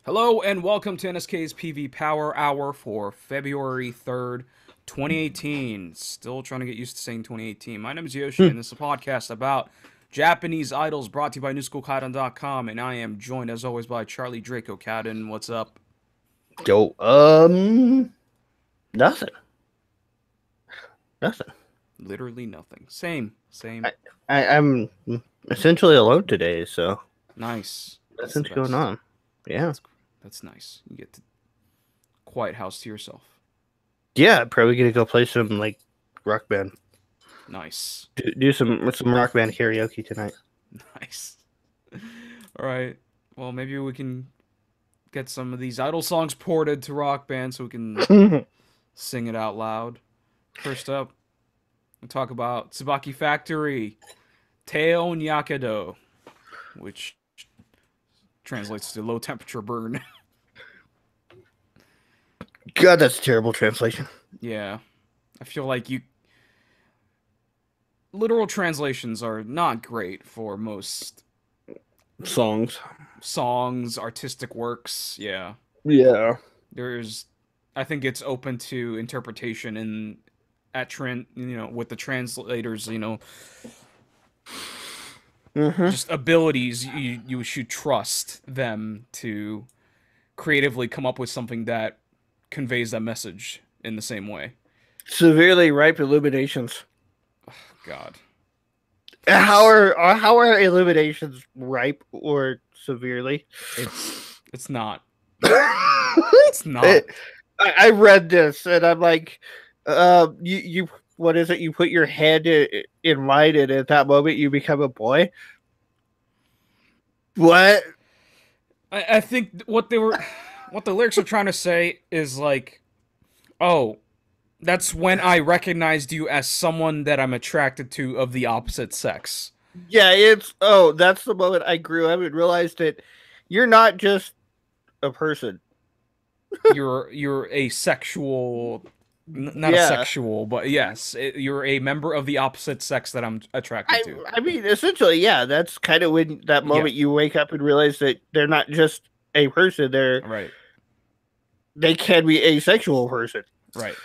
Hello and welcome to NSK's PV Power Hour for February 3rd, 2018. Still trying to get used to saying 2018. My name is Yoshi, and this is a podcast about Japanese idols brought to you by NewSchoolKaidan.com, and I am joined, as always, by Charlie Draco Kaidan. What's up? Yo, nothing. Nothing. Literally nothing. Same. I'm essentially alone today, so Nice. That's the nothing's going best. on. Yeah. That's nice. You get to quiet house to yourself. Yeah, probably gonna go play some like rock band. Nice. Do some rock band karaoke tonight. Nice. All right. Well, maybe we can get some of these idol songs ported to Rock Band so we can sing it out loud. First up, we'll talk about Tsubaki Factory, Teion Yakedo, which translates to low temperature burn. God, that's a terrible translation. Yeah. I feel like literal translations are not great for most Songs. artistic works. Yeah. Yeah. I think it's open to interpretation and with the translators, just abilities, you should trust them to creatively come up with something that conveys that message in the same way. Severely ripe illuminations. God. How are illuminations ripe or severely? It's not. It's not. I read this and I'm like, you what is it? You put your hand in light, and at that moment you become a boy. What? I think what the lyrics are trying to say is like, oh, that's when I recognized you as someone that I'm attracted to of the opposite sex. Yeah, that's the moment I grew up and realized that you're not just a person. You're a sexual, not a Yeah, sexual, but yes, you're a member of the opposite sex that I'm attracted to. I mean, essentially, yeah, that's kind of when that Yeah, moment you wake up and realize that they're not just a person; right, they can be a sexual person. right.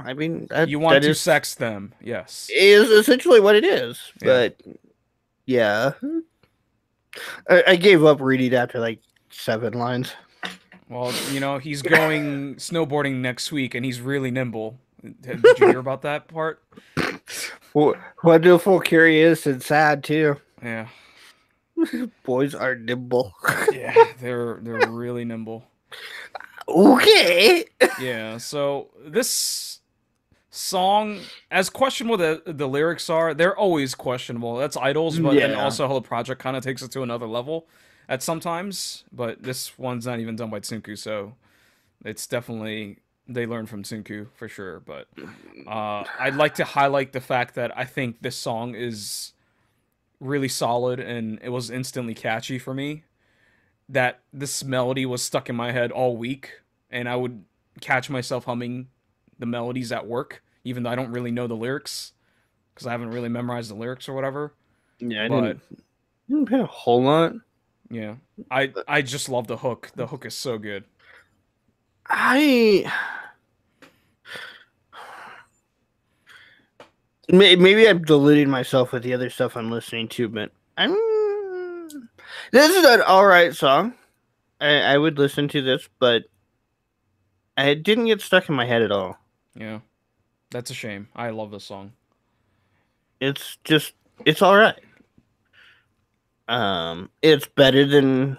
I mean, You want that to sex them, yes. is essentially what it is. Yeah. But yeah, I gave up reading after like 7 lines. Well, he's going snowboarding next week, and he's really nimble. Did you hear about that part? Wonderful, curious, and sad too. Yeah. Boys are nimble. Yeah, they're really nimble. Okay. Yeah, so this song, as questionable the lyrics are, they're always questionable. That's idols, but then Yeah. also how the project kind of takes it to another level at sometimes. But this one's not even done by Tsunku, so it's definitely they learned from Tsunku for sure. But I'd like to highlight the fact that I think this song is really solid and it was instantly catchy for me. That this melody was stuck in my head all week, and I would catch myself humming the melodies at work, even though I don't really know the lyrics because I haven't really memorized the lyrics or whatever. Yeah, But didn't pay a whole lot. yeah, I just love the hook. The hook is so good. I maybe I'm deluding myself with the other stuff I'm listening to, but this is an all right song. I would listen to this, but it didn't get stuck in my head at all. Yeah, that's a shame. I love this song. It's all right. It's better than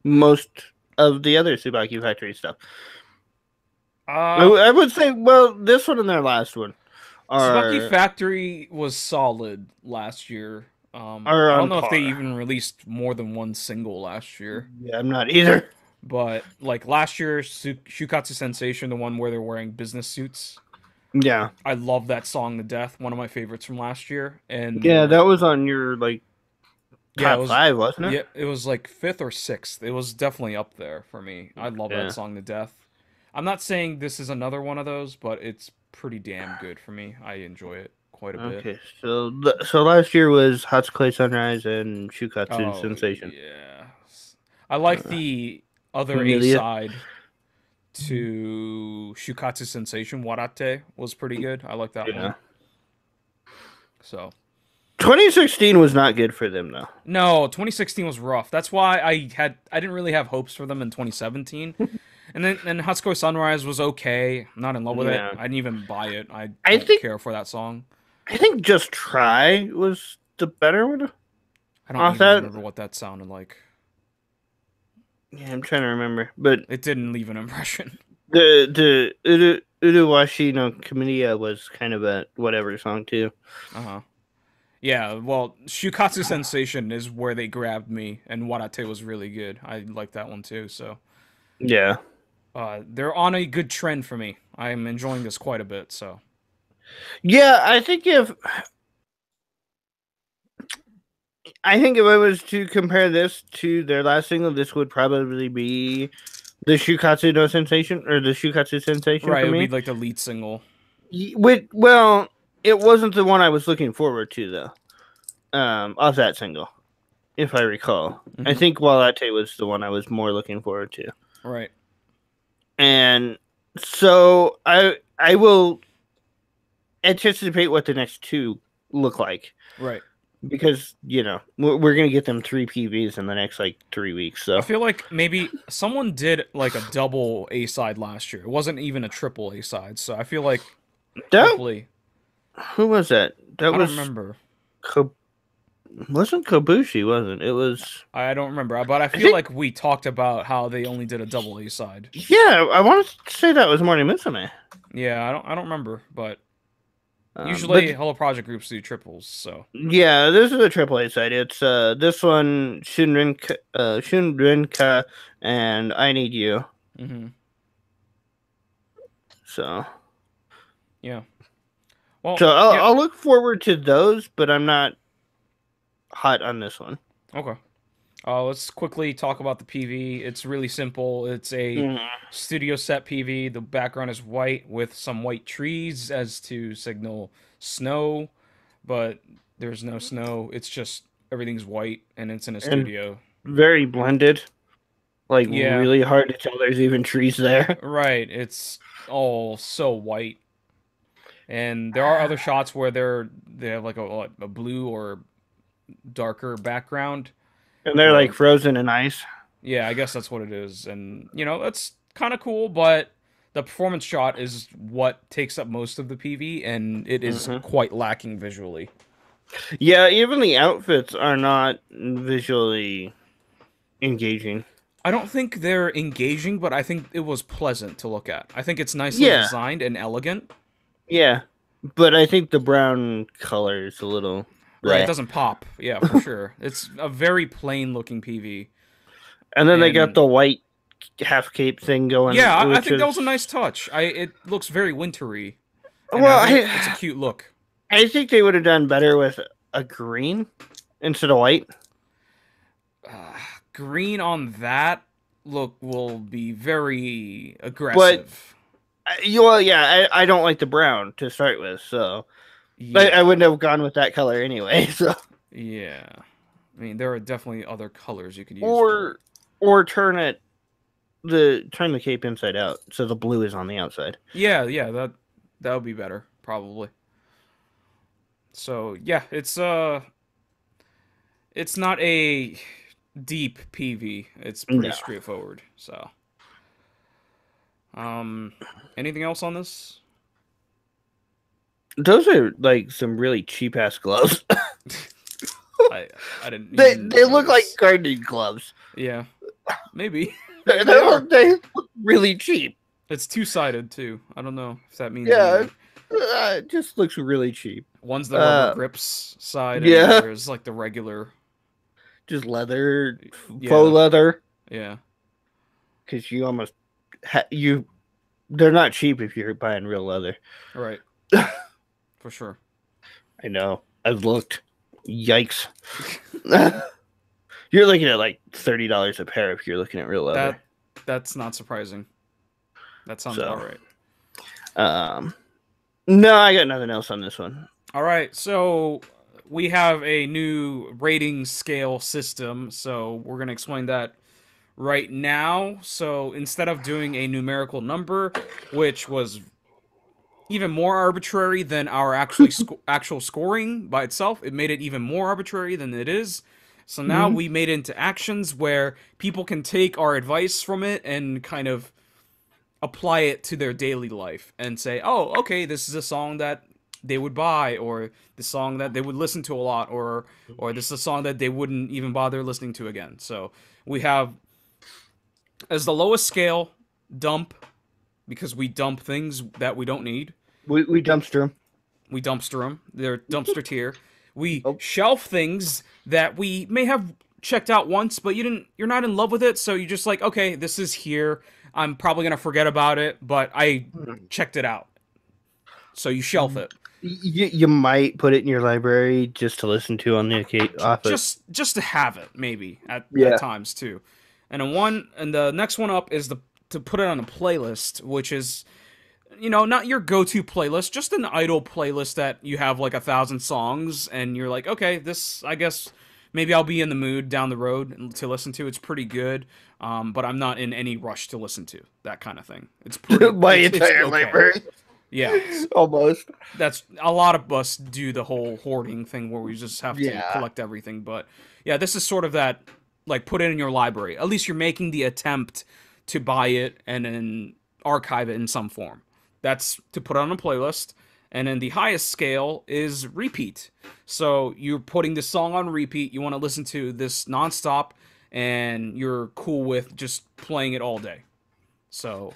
most of the other Tsubaki Factory stuff. Uh, I would say, well, this one and their last one Tsubaki are Factory was solid last year. are I don't on know if they par. even released more than one single last year. Yeah, I'm not either. But like last year, Shukatsu Sensation, the one where they're wearing business suits, Yeah, I love that song to death. One of my favorites from last year. yeah, And that was on your like yeah, top five, wasn't it? yeah, it was like fifth or sixth. It was definitely up there for me. I love that Yeah. song to death. I'm not saying this is another one of those, but it's pretty damn good for me. I enjoy it quite a bit. Okay, so last year was Hatsukoi Sunrise and Shukatsu Oh Sensation. yeah. I like the other A Amelia. side to Shukatsu Sensation. Warate was pretty good. I like that one. Yeah. So 2016 was not good for them though. no, 2016 was rough. That's why I didn't really have hopes for them in 2017. And then Hatsuko Sunrise was okay. I'm not in love with it. Yeah. I didn't even buy it. I I don't think care for that song. I think Just Try was the better one. I don't Off even that, remember what that sounded like. yeah, I'm trying to remember, but It didn't leave an impression. the Uruwashi no Kamiya was kind of a whatever song too. Uh-huh. Yeah, well, Shukatsu Sensation is where they grabbed me, and Warate was really good. I like that one too, so Yeah. they're on a good trend for me. I'm enjoying this quite a bit, so. Yeah, I think if I was to compare this to their last single, this would probably be the Shukatsu no Sensation or the Shukatsu Sensation Right, for it would me. be like the lead single. Well, it wasn't the one I was looking forward to though. Of that single, if I recall. I think Walate was the one I was more looking forward to. Right. And so I will anticipate what the next two look like. Right. Because, you know, we're going to get them 3 PVs in the next, like, 3 weeks. So I feel like maybe someone did, like, a double A-side last year. It wasn't even a triple A-side, so I feel like, hopefully... Who was that? That I was... don't remember. Wasn't Kobushi, wasn't it? It was... I don't remember, but I feel like we talked about how they only did a double A-side. Yeah, I want to say that was Morning Musume. Yeah, I don't remember, but... Usually, Hello Project groups do triples, so... Yeah, this is a triple A side. It's this one, Shunrinka, and I Need You. Mm-hmm. So... Yeah. Well, so I'll look forward to those, but I'm not hot on this one. Okay. Let's quickly talk about the PV. It's really simple. It's a studio set PV. The background is white with some white trees as to signal snow, but there's no snow. It's just everything's white and it's in a studio. Very blended. Like, really hard to tell there's even trees there. Right. It's all so white. And there are other shots where they have like a blue or darker background. And they're like frozen in ice. Yeah, I guess that's what it is. And, you know, that's kind of cool, but the performance shot is what takes up most of the PV, and it is quite lacking visually. Yeah, even the outfits are not visually engaging. I don't think they're engaging, but I think it was pleasant to look at. I think it's nicely designed and elegant. Yeah, but I think the brown color is a little... Right, it doesn't pop. Yeah, for sure. It's a very plain-looking PV. And then they got the white half cape thing going. Yeah, I think that was a nice touch. It looks very wintry. Well, it's a cute look. I think they would have done better with a green instead of white. Green on that look will be very aggressive. But, I don't like the brown to start with, so... But I wouldn't have gone with that color anyway, so... Yeah. I mean, there are definitely other colors you could use. Or turn the cape inside out, so the blue is on the outside. Yeah, that would be better, probably. So, yeah, it's not a deep PV. It's pretty straightforward, so... anything else on this? Those are like some really cheap ass gloves. I didn't. They look like gardening gloves. Yeah, maybe. they look really cheap. It's 2-sided too. I don't know if that means. Yeah, it just looks really cheap. One's the rubber grips side. And there's like the regular. Just leather, faux leather. Yeah. Because you almost they're not cheap if you're buying real leather. Right. For sure. I know. I've looked. Yikes. You're looking at like $30 a pair if you're looking at real leather. That's not surprising. That sounds about right. No, I got nothing else on this one. All right, so we have a new rating scale system, so we're going to explain that right now. So instead of doing a numerical number, which was even more arbitrary than our actual scoring by itself, it made it even more arbitrary than it is. So now Mhm. we made it into actions where people can take our advice from it and kind of apply it to their daily life and say, "Oh, okay, this is a song that they would buy, or the song that they would listen to a lot, or this is a song that they wouldn't even bother listening to again." So we have as the lowest scale dump, because we dump things that we don't need. We dumpster 'em. We dumpster them. They're dumpster tier. We Oh. shelf things that we may have checked out once, but you're not in love with it, so you're just like, okay, this is here. I'm probably gonna forget about it, but I checked it out. So you shelf it. You might put it in your library just to listen to on the office. Just to have it, maybe at Yeah. times too. And the next one up is the to put it on a playlist, which is not your go-to playlist, just an idle playlist that you have like 1,000 songs, and you're like, okay, this, I guess, maybe I'll be in the mood down the road to listen to. It's pretty good, but I'm not in any rush to listen to that kind of thing. It's pretty. My It's entire okay. library. Yeah, Almost. that's a lot of us do the whole hoarding thing where we just have to Yeah. collect everything. But yeah, this is sort of that, like, put it in your library. At least you're making the attempt to buy it and then archive it in some form. That's to put on a playlist. And then the highest scale is repeat. So you're putting this song on repeat. You want to listen to this nonstop, and you're cool with just playing it all day. So,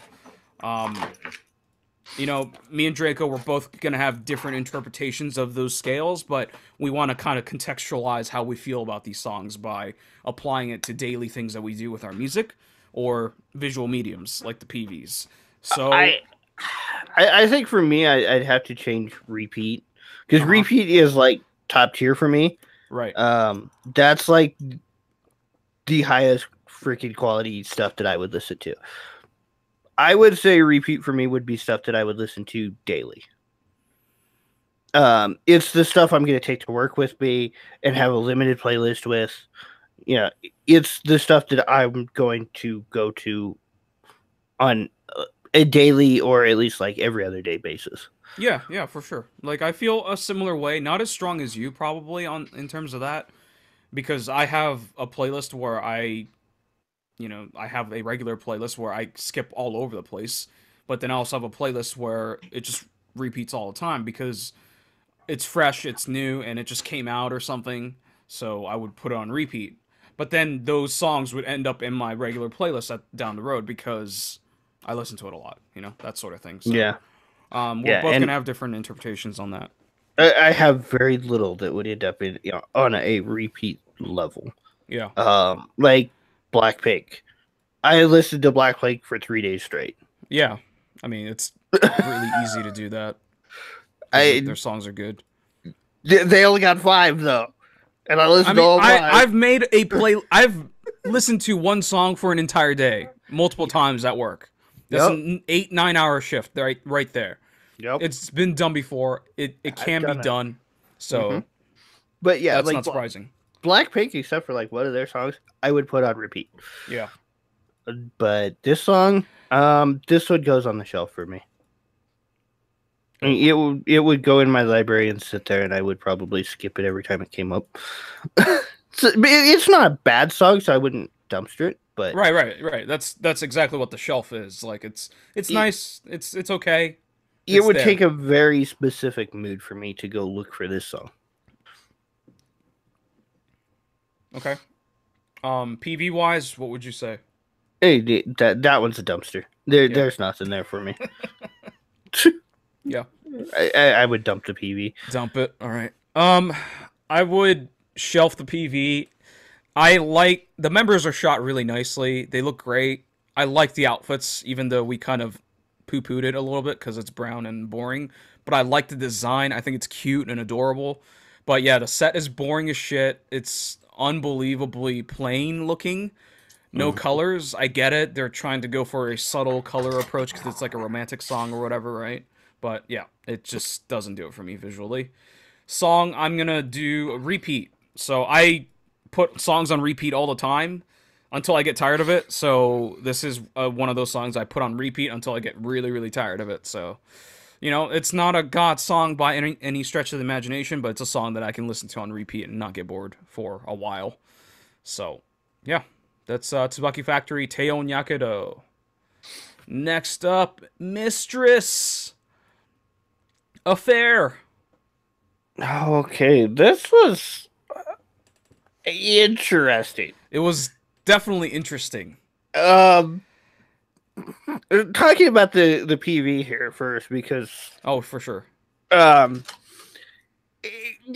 um, me and Draco, we're both going to have different interpretations of those scales, but we want to kind of contextualize how we feel about these songs by applying it to daily things that we do with our music or visual mediums like the PVs. So, I think for me, I'd have to change repeat because repeat is like top tier for me. right. That's like the highest freaking quality stuff that I would listen to. I would say repeat for me would be stuff that I would listen to daily. It's the stuff I'm going to take to work with me and have a limited playlist with. It's the stuff that I'm going to go to on a daily or at least like every other day basis. Yeah, for sure. Like, I feel a similar way, not as strong as you probably in terms of that, because I have a playlist where I have a regular playlist where I skip all over the place, but then I also have a playlist where it just repeats all the time because it's fresh, it's new, and it just came out or something. So I would put it on repeat. But then those songs would end up in my regular playlist down the road because I listen to it a lot, that sort of thing. So, Yeah. we're both gonna have different interpretations on that. I have very little that would end up in on a repeat level. Yeah. Like Blackpink. I listened to Blackpink for 3 days straight. Yeah. I mean, it's really easy to do that. Their songs are good. They only got 5 though, and I listened to all 5. I've listened to one song for an entire day, multiple times at work. That's an 8-9 hour shift, right there. Yep. It's been done before. It can be done. So, but yeah, that's like, not surprising. Blackpink, except for like one of their songs, I would put on repeat. Yeah. But this song, this one goes on the shelf for me. I mean, it would go in my library and sit there, and I would probably skip it every time it came up. It's not a bad song, so I wouldn't dumpster it. But right. That's exactly what the shelf is. Like, it's nice. It's okay. It would take a very specific mood for me to go look for this song. Okay. PV wise, what would you say? Hey, that one's a dumpster. There's nothing there for me. Yeah. I would dump the PV. Dump it. All right. I would shelf the PV. I like the members are shot really nicely. They look great. I like the outfits, even though we kind of poo-pooed it a little bit because it's brown and boring. But I like the design. I think it's cute and adorable. But yeah, the set is boring as shit. It's unbelievably plain looking. No colors. I get it. They're trying to go for a subtle color approach because it's like a romantic song or whatever, right? But yeah, it just doesn't do it for me visually. Song, I'm going to do a repeat. So I put songs on repeat all the time. until I get tired of it. So this is one of those songs I put on repeat until I get really, really tired of it. So, it's not a God song by any stretch of the imagination, but it's a song that I can listen to on repeat and not get bored for a while. So, yeah, that's Tsubaki Factory, Teion Yakedo. Next up, Mistress. Affair. Okay, this was interesting. It was definitely interesting. Um, Talking about the PV here first because Oh, for sure. um,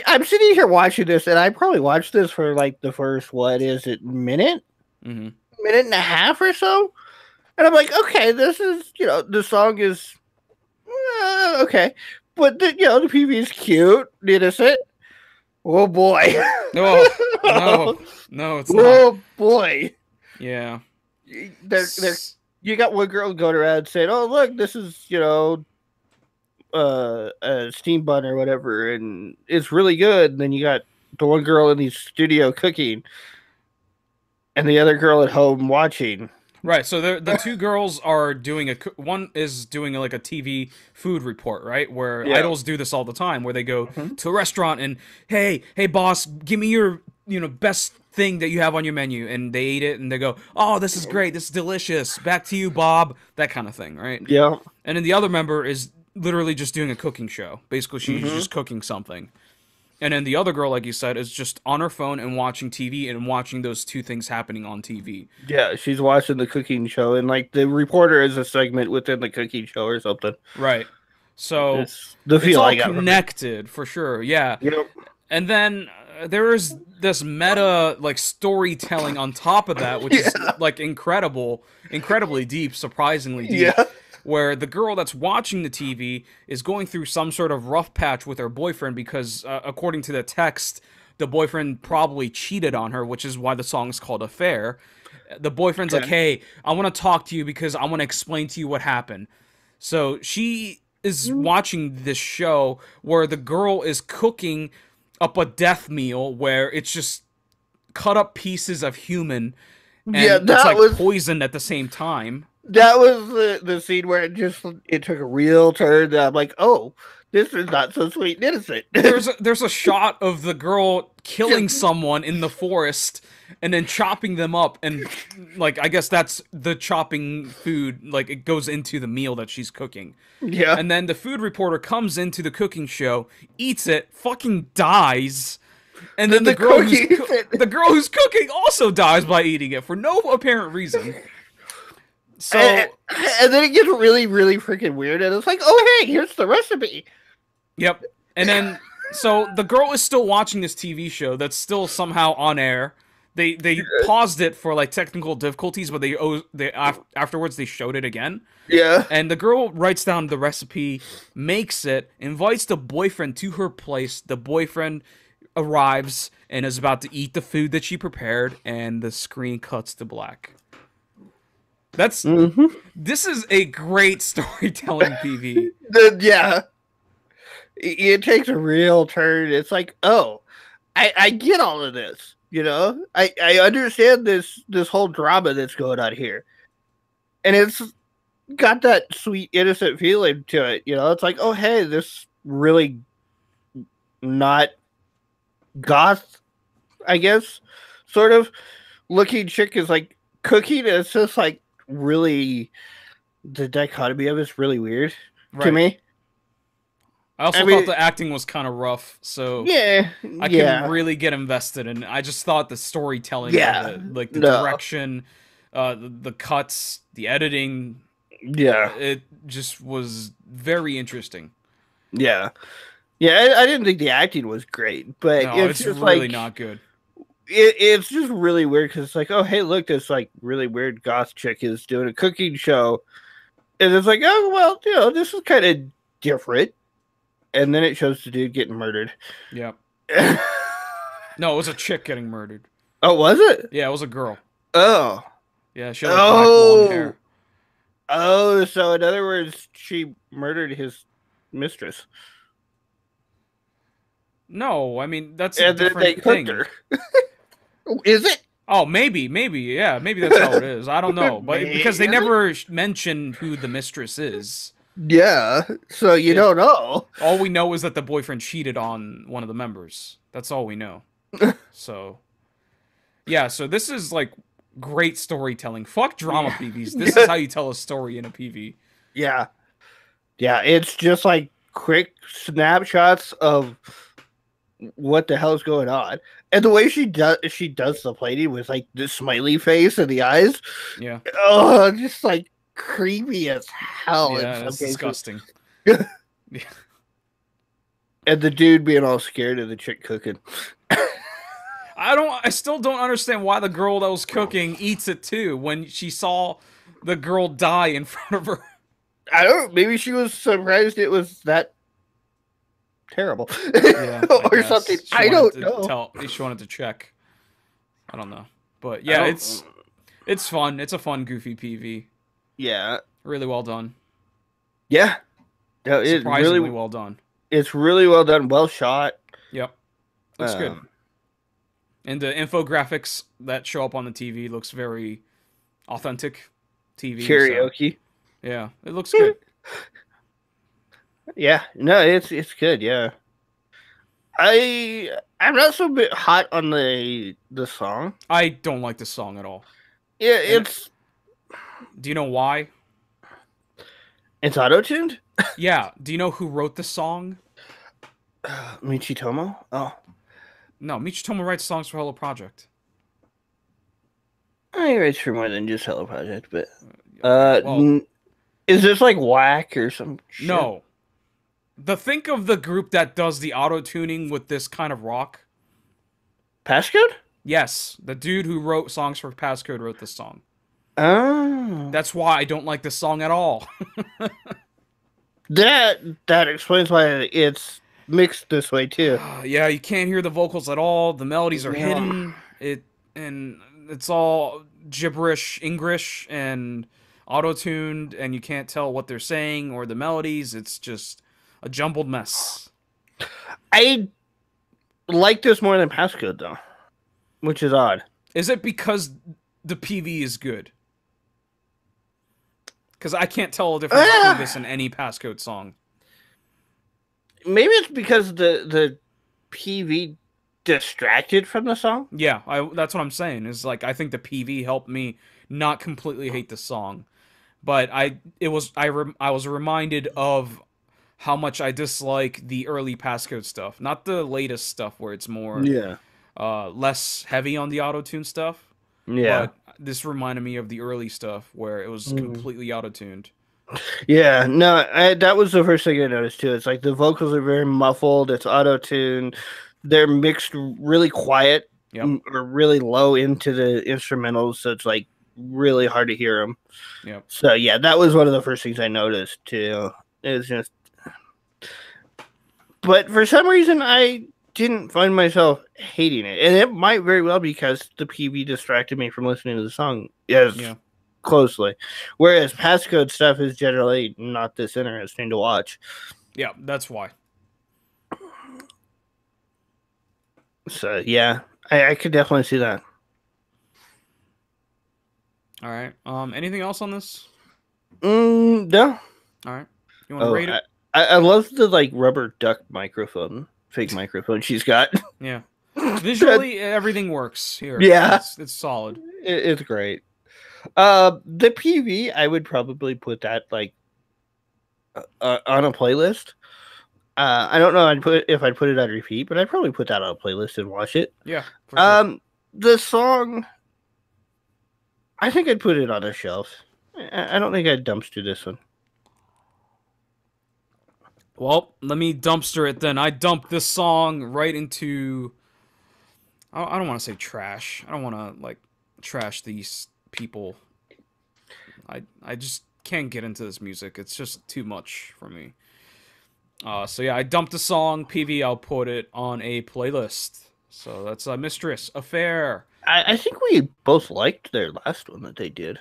I'm sitting here watching this, and I probably watched this for like the first minute, Mm-hmm. minute and a half or so, and I'm like, okay, this is the song is okay, but the PV is cute, innocent. Oh boy. No, no, it's not. Oh boy. Yeah. They're, you got one girl going around saying, "Oh, look, this is a steam bun or whatever, and it's really good." And then you got the one girl in the studio cooking, and the other girl at home watching. Right. So the two girls are doing one is doing like a TV food report, right? Where idols do this all the time, where they go to a restaurant and hey boss, give me your best thing that you have on your menu, and they eat it and they go, oh, this is great, this is delicious, back to you, Bob, that kind of thing, right? Yeah. And then the other member is literally just doing a cooking show. Basically, she's just cooking something. And then the other girl, like you said, is just on her phone and watching TV and watching those two things happening on TV. Yeah, she's watching the cooking show, and like the reporter is a segment within the cooking show or something. Right. So it's the feel all I got connected for sure. Yeah. Yep. And then there is this meta like storytelling on top of that, which is like incredibly deep, surprisingly deep. Yeah. Where the girl that's watching the TV is going through some sort of rough patch with her boyfriend because, according to the text, the boyfriend probably cheated on her, which is why the song is called Affair. The boyfriend's like, hey, I want to talk to you because I want to explain to you what happened. So she is watching this show where the girl is cooking up a death meal where it's just cut up pieces of human and it's like poisoned at the same time. That was the scene where it took a real turn that I'm like, oh, this is not so sweet and innocent. There's a shot of the girl killing someone in the forest and then chopping them up, and like I guess that's the chopping food, like it goes into the meal that she's cooking. Yeah. And then the food reporter comes into the cooking show, eats it, fucking dies. And then the girl who's cooking also dies by eating it for no apparent reason. So and then it gets really, really freaking weird, and it's like, oh hey, here's the recipe. Yep. And then so the girl is still watching this TV show that's still somehow on air. They paused it for like technical difficulties, but they afterwards they showed it again. Yeah. And the girl writes down the recipe, makes it, invites the boyfriend to her place. The boyfriend arrives and is about to eat the food that she prepared, and the screen cuts to black. This is a great storytelling PV. Yeah. It takes a real turn. It's like, oh, I get all of this. I understand this whole drama that's going on here. And it's got that sweet, innocent feeling to it. It's like, oh, hey, this really not goth, I guess, sort of looking chick is like cooking. And it's just like really, the dichotomy of it's really weird to me. I also thought the acting was kind of rough, so I couldn't really get invested in it. I just thought the storytelling, like the direction, the cuts, the editing, it just was very interesting. I didn't think the acting was great, but it's just really like, not good. It's just really weird because it's like, oh hey, look, this like really weird goth chick is doing a cooking show, and it's like, oh well, this is kind of different. And then it shows the dude getting murdered. Yep. No, it was a chick getting murdered. Oh, was it? Yeah, it was a girl. Oh. Yeah, she had black blonde hair. Oh, so in other words, she murdered his mistress. No, I mean, that's a different thing. Her. Is it? Oh, maybe, yeah, maybe that's how it is. I don't know, but because they Is it? never mention who the mistress is. Yeah, so you It don't know. all we know is that the boyfriend cheated on one of the members. That's all we know. So yeah, so this is like great storytelling. Fuck drama Yeah. PVs. This is how you tell a story in a PV. Yeah. Yeah, it's just like quick snapshots of what the hell's going on. And the way she does the plating with like the smiley face and the eyes. Yeah, Oh, just like creepy as hell in yeah, some that's cases. disgusting. And the dude being all scared of the chick cooking. I still don't understand why the girl that was cooking eats it too when she saw the girl die in front of her. I don't know, maybe she was surprised it was that terrible. Yeah, or something. I don't know. She wanted to check. I don't know. But yeah, it's fun. It's a fun, goofy PV. Yeah. Really well done. Yeah. No, Surprisingly well done. It's really well done, well shot. Yep. Looks good. And the infographics that show up on the TV looks very authentic TV. Karaoke. So, yeah, it looks good. Yeah, no, it's good. Yeah, I'm not so bit hot on the song. I don't like the song at all. Yeah, it's. Do you know why? It's auto-tuned. Yeah. Do you know who wrote the song? Michitomo. Oh, No, Michitomo writes songs for Hello Project. he writes for more than just Hello Project, but Well, is this like whack or some? Shit? no. Think of the group that does the auto tuning with this kind of rock. Passcode. Yes, the dude who wrote songs for Passcode wrote this song. Oh, That's why I don't like this song at all. that explains why it's mixed this way too. Yeah, you can't hear the vocals at all. The melodies are hidden. It's all gibberish English and auto-tuned, and you can't tell what they're saying or the melodies. It's just a jumbled mess. I like this more than Passcode though, which is odd. Is it because the PV is good? Because I can't tell a difference between this and any Passcode song. Maybe it's because the PV distracted from the song. Yeah, that's what I'm saying. Is like I think the PV helped me not completely hate the song, but I was reminded of how much I dislike the early Passcode stuff, not the latest stuff where it's more less heavy on the auto-tune stuff. Yeah. But this reminded me of the early stuff where it was completely auto-tuned. Yeah, no, that was the first thing I noticed too. It's like the vocals are very muffled. It's auto-tuned. They're mixed really quiet or really low into the instrumentals, so it's like really hard to hear them. Yep. So yeah, that was one of the first things I noticed too. It was just, but for some reason I didn't find myself hating it, and it might very well be because the PV distracted me from listening to the song closely, whereas Passcode stuff is generally not this interesting to watch. Yeah, that's why. So yeah, I could definitely see that. All right. Anything else on this? No. All right. You want to rate it? I love the like rubber duck microphone, fake microphone she's got. Yeah. Visually, everything works here. Yeah, it's solid. It's great. The PV, I would probably put that like on a playlist. I don't know if I'd put it on repeat, but I'd probably put that on a playlist and watch it. Yeah. For sure. The song, I think I'd put it on a shelf. I don't think I'd dumpster this one. Well, let me dumpster it then. I dumped this song right into. I don't want to say trash. I don't want to like trash these people. I just can't get into this music. It's just too much for me. So yeah, I dumped the song. PV, I'll put it on a playlist. So that's Mistress Affair. I think we both liked their last one that they did.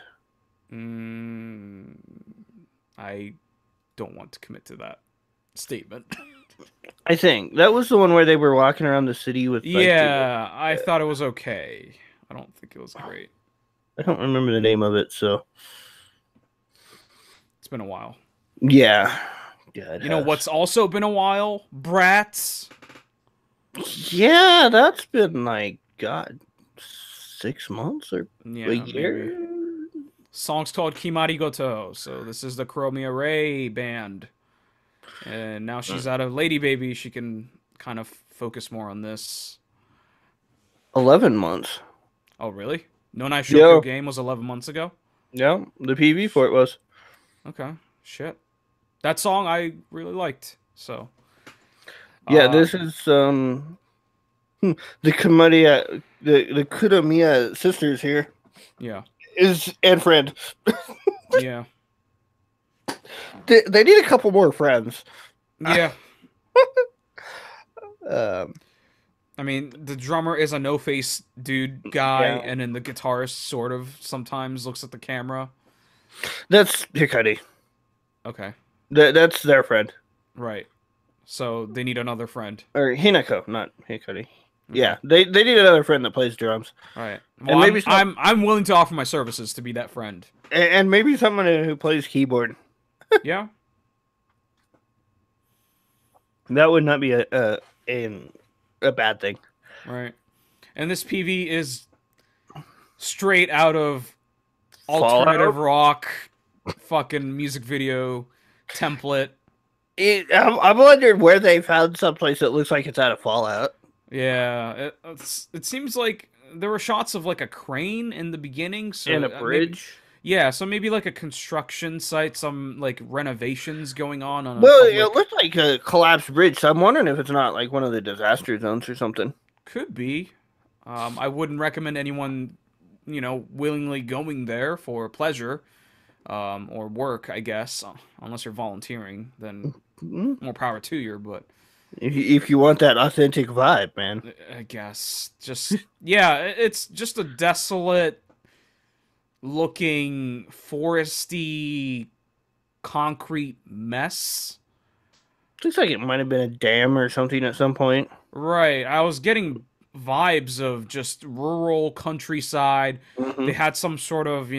I don't want to commit to that statement. I think that was the one where they were walking around the city with. Like, yeah, I thought it was okay. I don't think it was great. I don't remember the name of it, so It's been a while. yeah. Yeah, You know what's also been a while? BRATS. Yeah, that's been like God, 6 months or Yeah, a year. maybe. Song's called Kimarigoto. So this is the Chromia Ray band. And now she's out of Lady Baby. She can kind of focus more on this. 11 months. Oh, really? No Night Yeah. Shoko game was 11 months ago? Yeah, the PV for it was. Okay. Shit. That song I really liked. So. Yeah, this is the Kamiya, the Kuromiya sisters here. Yeah. And friend. Yeah. They need a couple more friends. Yeah. Um, I mean, the drummer is a no-face dude guy, Yeah. and then the guitarist sort of sometimes looks at the camera. that's Hikari. Okay. That's their friend. Right. So they need another friend. Or Hinako, not Hikari. Yeah, they need another friend that plays drums. All right. And Well, maybe I'm willing to offer my services to be that friend. And maybe someone who plays keyboard. Yeah. That would not be a bad thing. Right. And this PV is straight out of Fallout? alternative rock fucking music video template. I wondered where they found someplace that looks like it's out of Fallout. Yeah, it seems like there were shots of like a crane in the beginning, so And a bridge. Yeah, so maybe like a construction site, some like renovations going on. Well, it looked like a collapsed bridge, so I'm wondering if it's not like one of the disaster zones or something. Could be. I wouldn't recommend anyone, willingly going there for pleasure, or work, I guess, unless you're volunteering. Then more power to you. But if you want that authentic vibe, man, I guess yeah, it's just a desolate looking foresty concrete mess. looks like it might have been a dam or something at some point. Right. I was getting vibes of just rural countryside. Mm-hmm. They had some sort of,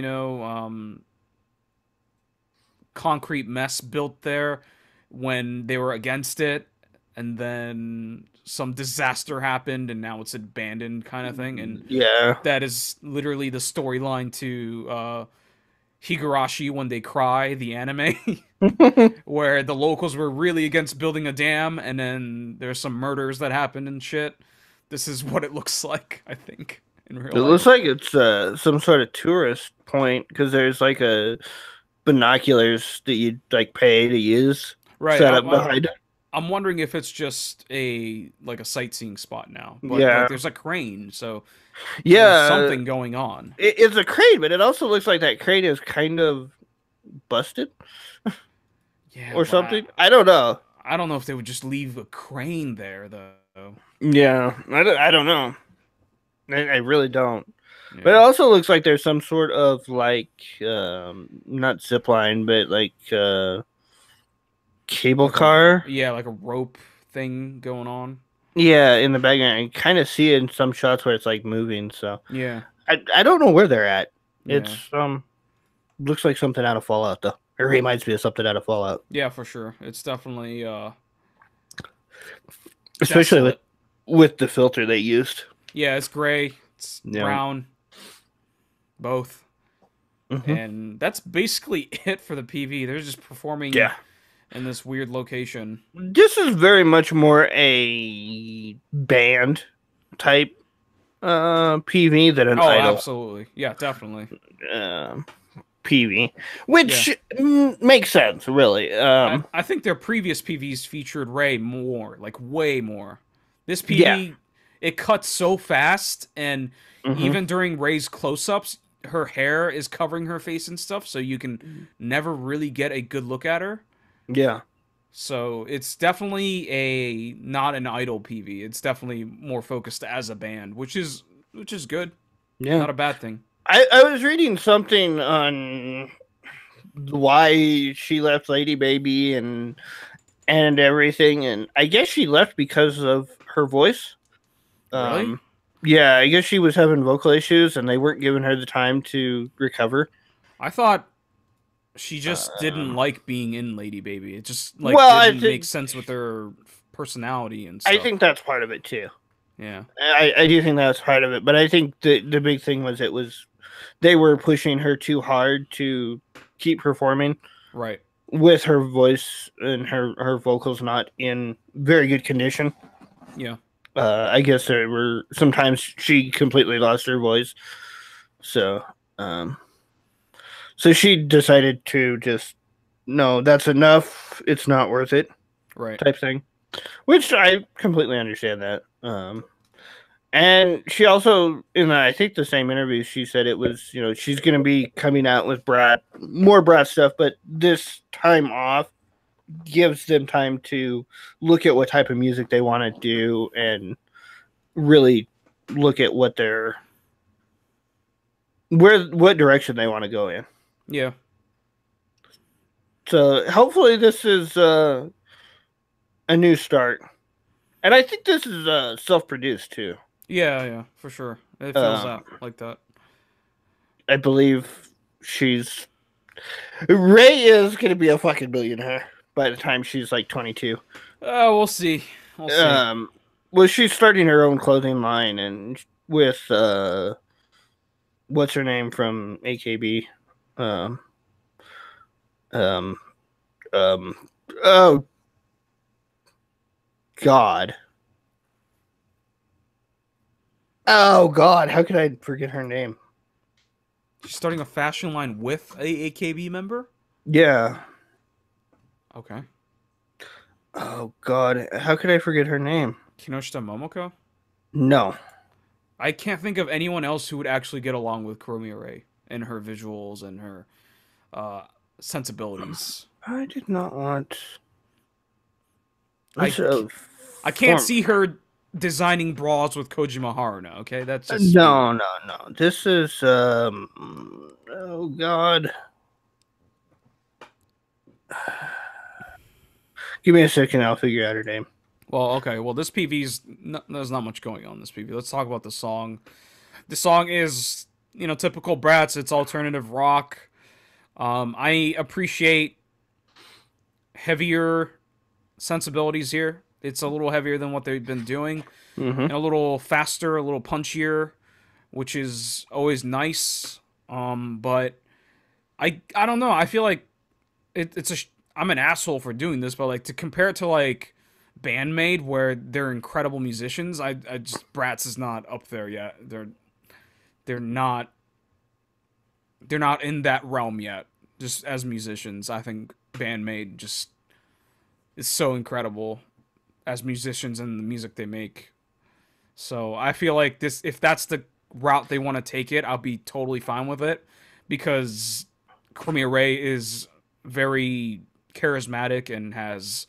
concrete mess built there when they were against it, and then some disaster happened and now it's abandoned kind of thing. And yeah, that is literally the storyline to Higurashi When They Cry, the anime, where the locals were really against building a dam, and then there's some murders that happened and shit. This is what it looks like, I think, in real life. It looks like it's some sort of tourist point because there's like a binoculars that you like pay to use set up behind it. I'm wondering if it's just a sightseeing spot now. But yeah, there's a crane, so yeah, there's something going on. It's a crane, but it also looks like that crane is kind of busted. Yeah, or something. I don't know. I don't know if they would just leave a crane there though. Yeah, I don't know. I really don't. Yeah. But it also looks like there's some sort of like not zip line, but like cable car. Yeah, like a rope thing going on. Yeah, in the background. I kind of see it in some shots where it's like moving. So yeah, I don't know where they're at. Yeah. It's looks like something out of Fallout though. It reminds me of something out of Fallout. Yeah, for sure. It's definitely especially with the filter they used. Yeah, it's gray, it's brown, both. Mm-hmm. And that's basically it for the PV. They're just performing in this weird location. This is very much more a band type PV than an idol. Oh, absolutely. Yeah, definitely. PV, which makes sense, really. I think their previous PVs featured Ray more, like way more. This PV, it cuts so fast, and even during Ray's close-ups, her hair is covering her face and stuff, so you can never really get a good look at her. Yeah. So it's definitely not an idol PV. It's definitely more focused as a band, which is good. Yeah. Not a bad thing. I was reading something on why she left Lady Baby and everything, and I guess she left because of her voice. Really? Yeah, I guess she was having vocal issues, and they weren't giving her the time to recover. I thought she just didn't Um, like being in Lady Baby. It just like well, didn't make sense with her personality and I stuff. think that's part of it too. Yeah. I do think that's part of it, but I think the big thing was they were pushing her too hard to keep performing. Right. With her voice and her vocals not in very good condition. Yeah. I guess there were sometimes she completely lost her voice. So so she decided to just no, that's enough. It's not worth it. Right. Type thing. Which I completely understand that. And she also, in I think the same interview, she said it was, she's going to be coming out with more Brat stuff, but this time off gives them time to look at what type of music they want to do and really look at what what direction they want to go in. Yeah. So hopefully this is a new start. And I think this is self-produced too. Yeah, for sure. It feels like that. I believe Ray is going to be a fucking millionaire by the time she's like 22. We'll see. Well, she's starting her own clothing line and with what's her name from AKB? Oh God. Oh God, how could I forget her name? She's starting a fashion line with a AKB member? Yeah. Okay. Oh God, how could I forget her name? Kinoshita Momoko? No. I can't think of anyone else who would actually get along with Kurumi Ray and her visuals and her sensibilities. I did not want. I can't see her designing bras with Kojima Haruna. Okay, that's just no. This is oh God. Give me a second. I'll figure out her name. Well, okay. Well, this PV's there's not much going on in this PV. Let's talk about the song. The song is typical Bratz. It's alternative rock. I appreciate heavier sensibilities here. It's a little heavier than what they've been doing, and a little faster, a little punchier, which is always nice. But I don't know. I feel like I'm an asshole for doing this, but like to compare it to like Bandmade, where they're incredible musicians, I just Bratz is not up there yet. They're not in that realm yet. Just as musicians, I think Bandmade just is so incredible as musicians and the music they make. So I feel like if that's the route they want to take it, I'll be totally fine with it, because Kurumi Ray is very charismatic and has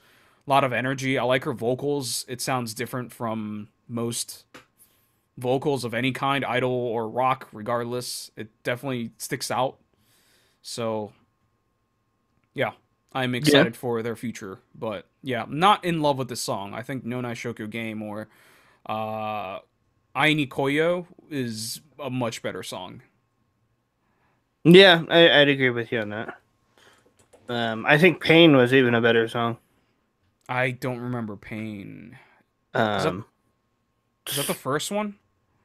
a lot of energy. I like her vocals. It sounds different from most vocals of any kind, idol or rock, regardless. It definitely sticks out. So, yeah, I'm excited for their future. But, yeah, not in love with this song. I think No Nai Shoku Game or Ai ni Koyo is a much better song. Yeah, I'd agree with you on that. I think Pain was even a better song. I don't remember Pain. Is that the first one?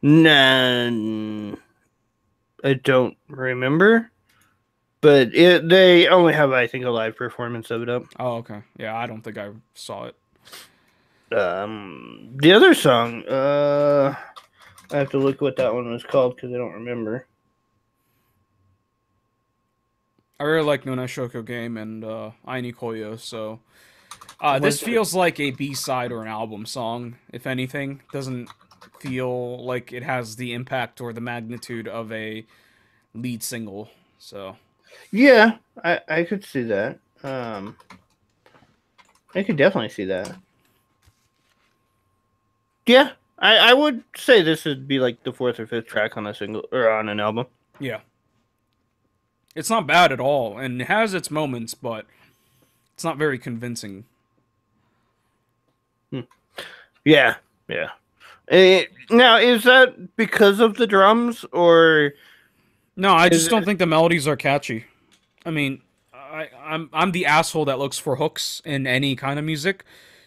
Nah, I don't remember. But they only have, I think, a live performance of it up. Oh, okay. Yeah, I don't think I saw it. The other song, I have to look what that one was called because I don't remember. I really like No Nai Shoko Game and Ai ni Koyo, so this feels like a B-side or an album song, if anything. Doesn't feel like it has the impact or the magnitude of a lead single, so... Yeah, I could see that. I could definitely see that. Yeah, I would say this would be like the fourth or fifth track on a single or on an album. Yeah. It's not bad at all, and it has its moments, but it's not very convincing. Yeah. Now, is that because of the drums, or No, I is just don't it? think the melodies are catchy. I mean, I'm the asshole that looks for hooks in any kind of music,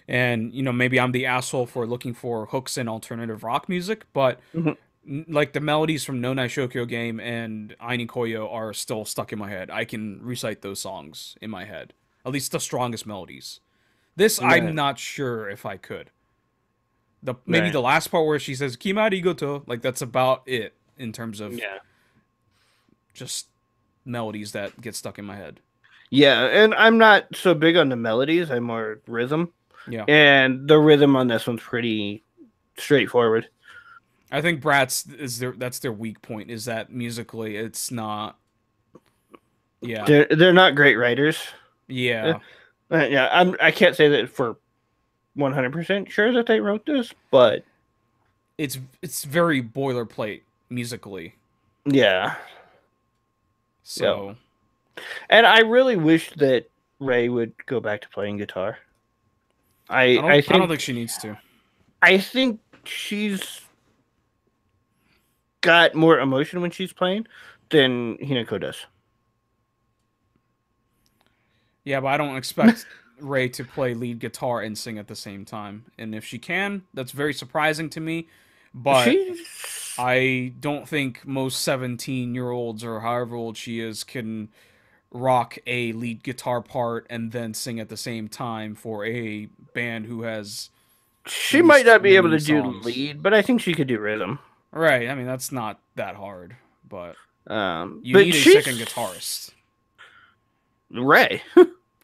and maybe I'm the asshole for looking for hooks in alternative rock music, but Mhm. like the melodies from No Nai Shokyo Game and Aini Koyo are still stuck in my head. I can recite those songs in my head, at least the strongest melodies. This I'm Right, not sure if I could. Maybe right, the last part where she says Kimarigoto, like that's about it in terms of yeah, just melodies that get stuck in my head. yeah. And I'm not so big on the melodies. I'm more rhythm, Yeah. and the rhythm on this one's pretty straightforward. I think BRATS is that's their weak point is that musically it's not. Yeah. They're not great writers. Uh, Yeah. yeah, I can't say that for 100% sure that they wrote this, but It's very boilerplate musically. yeah, yeah. So, And I really wish that Ray would go back to playing guitar. I I don't think think she needs to. she's got more emotion when she's playing than Hinako does. Yeah, but I don't expect Ray to play lead guitar and sing at the same time. And if she can, that's very surprising to me, but She's I don't think most 17-year-olds or however old she is can rock a lead guitar part and then sing at the same time for a band who has she might released not be able many to do songs. lead, but I think she could do rhythm. Right, I mean that's not that hard, but you But need a second she's guitarist. Ray.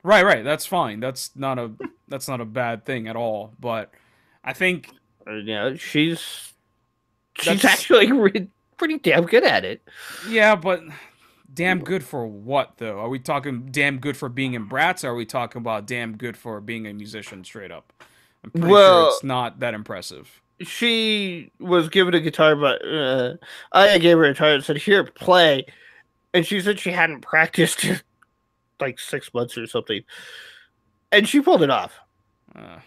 Right, right, that's fine. That's not a bad thing at all, but I think Yeah, she's that's actually pretty damn good at it. yeah, but damn good for what though? Are we talking damn good for being in Brats, or are we talking about damn good for being a musician straight up? I'm pretty sure Well, it's not that impressive. she was given a guitar, but I gave her a guitar and said, "Here, play." And she said she hadn't practiced in like 6 months or something, and she pulled it off. Uh,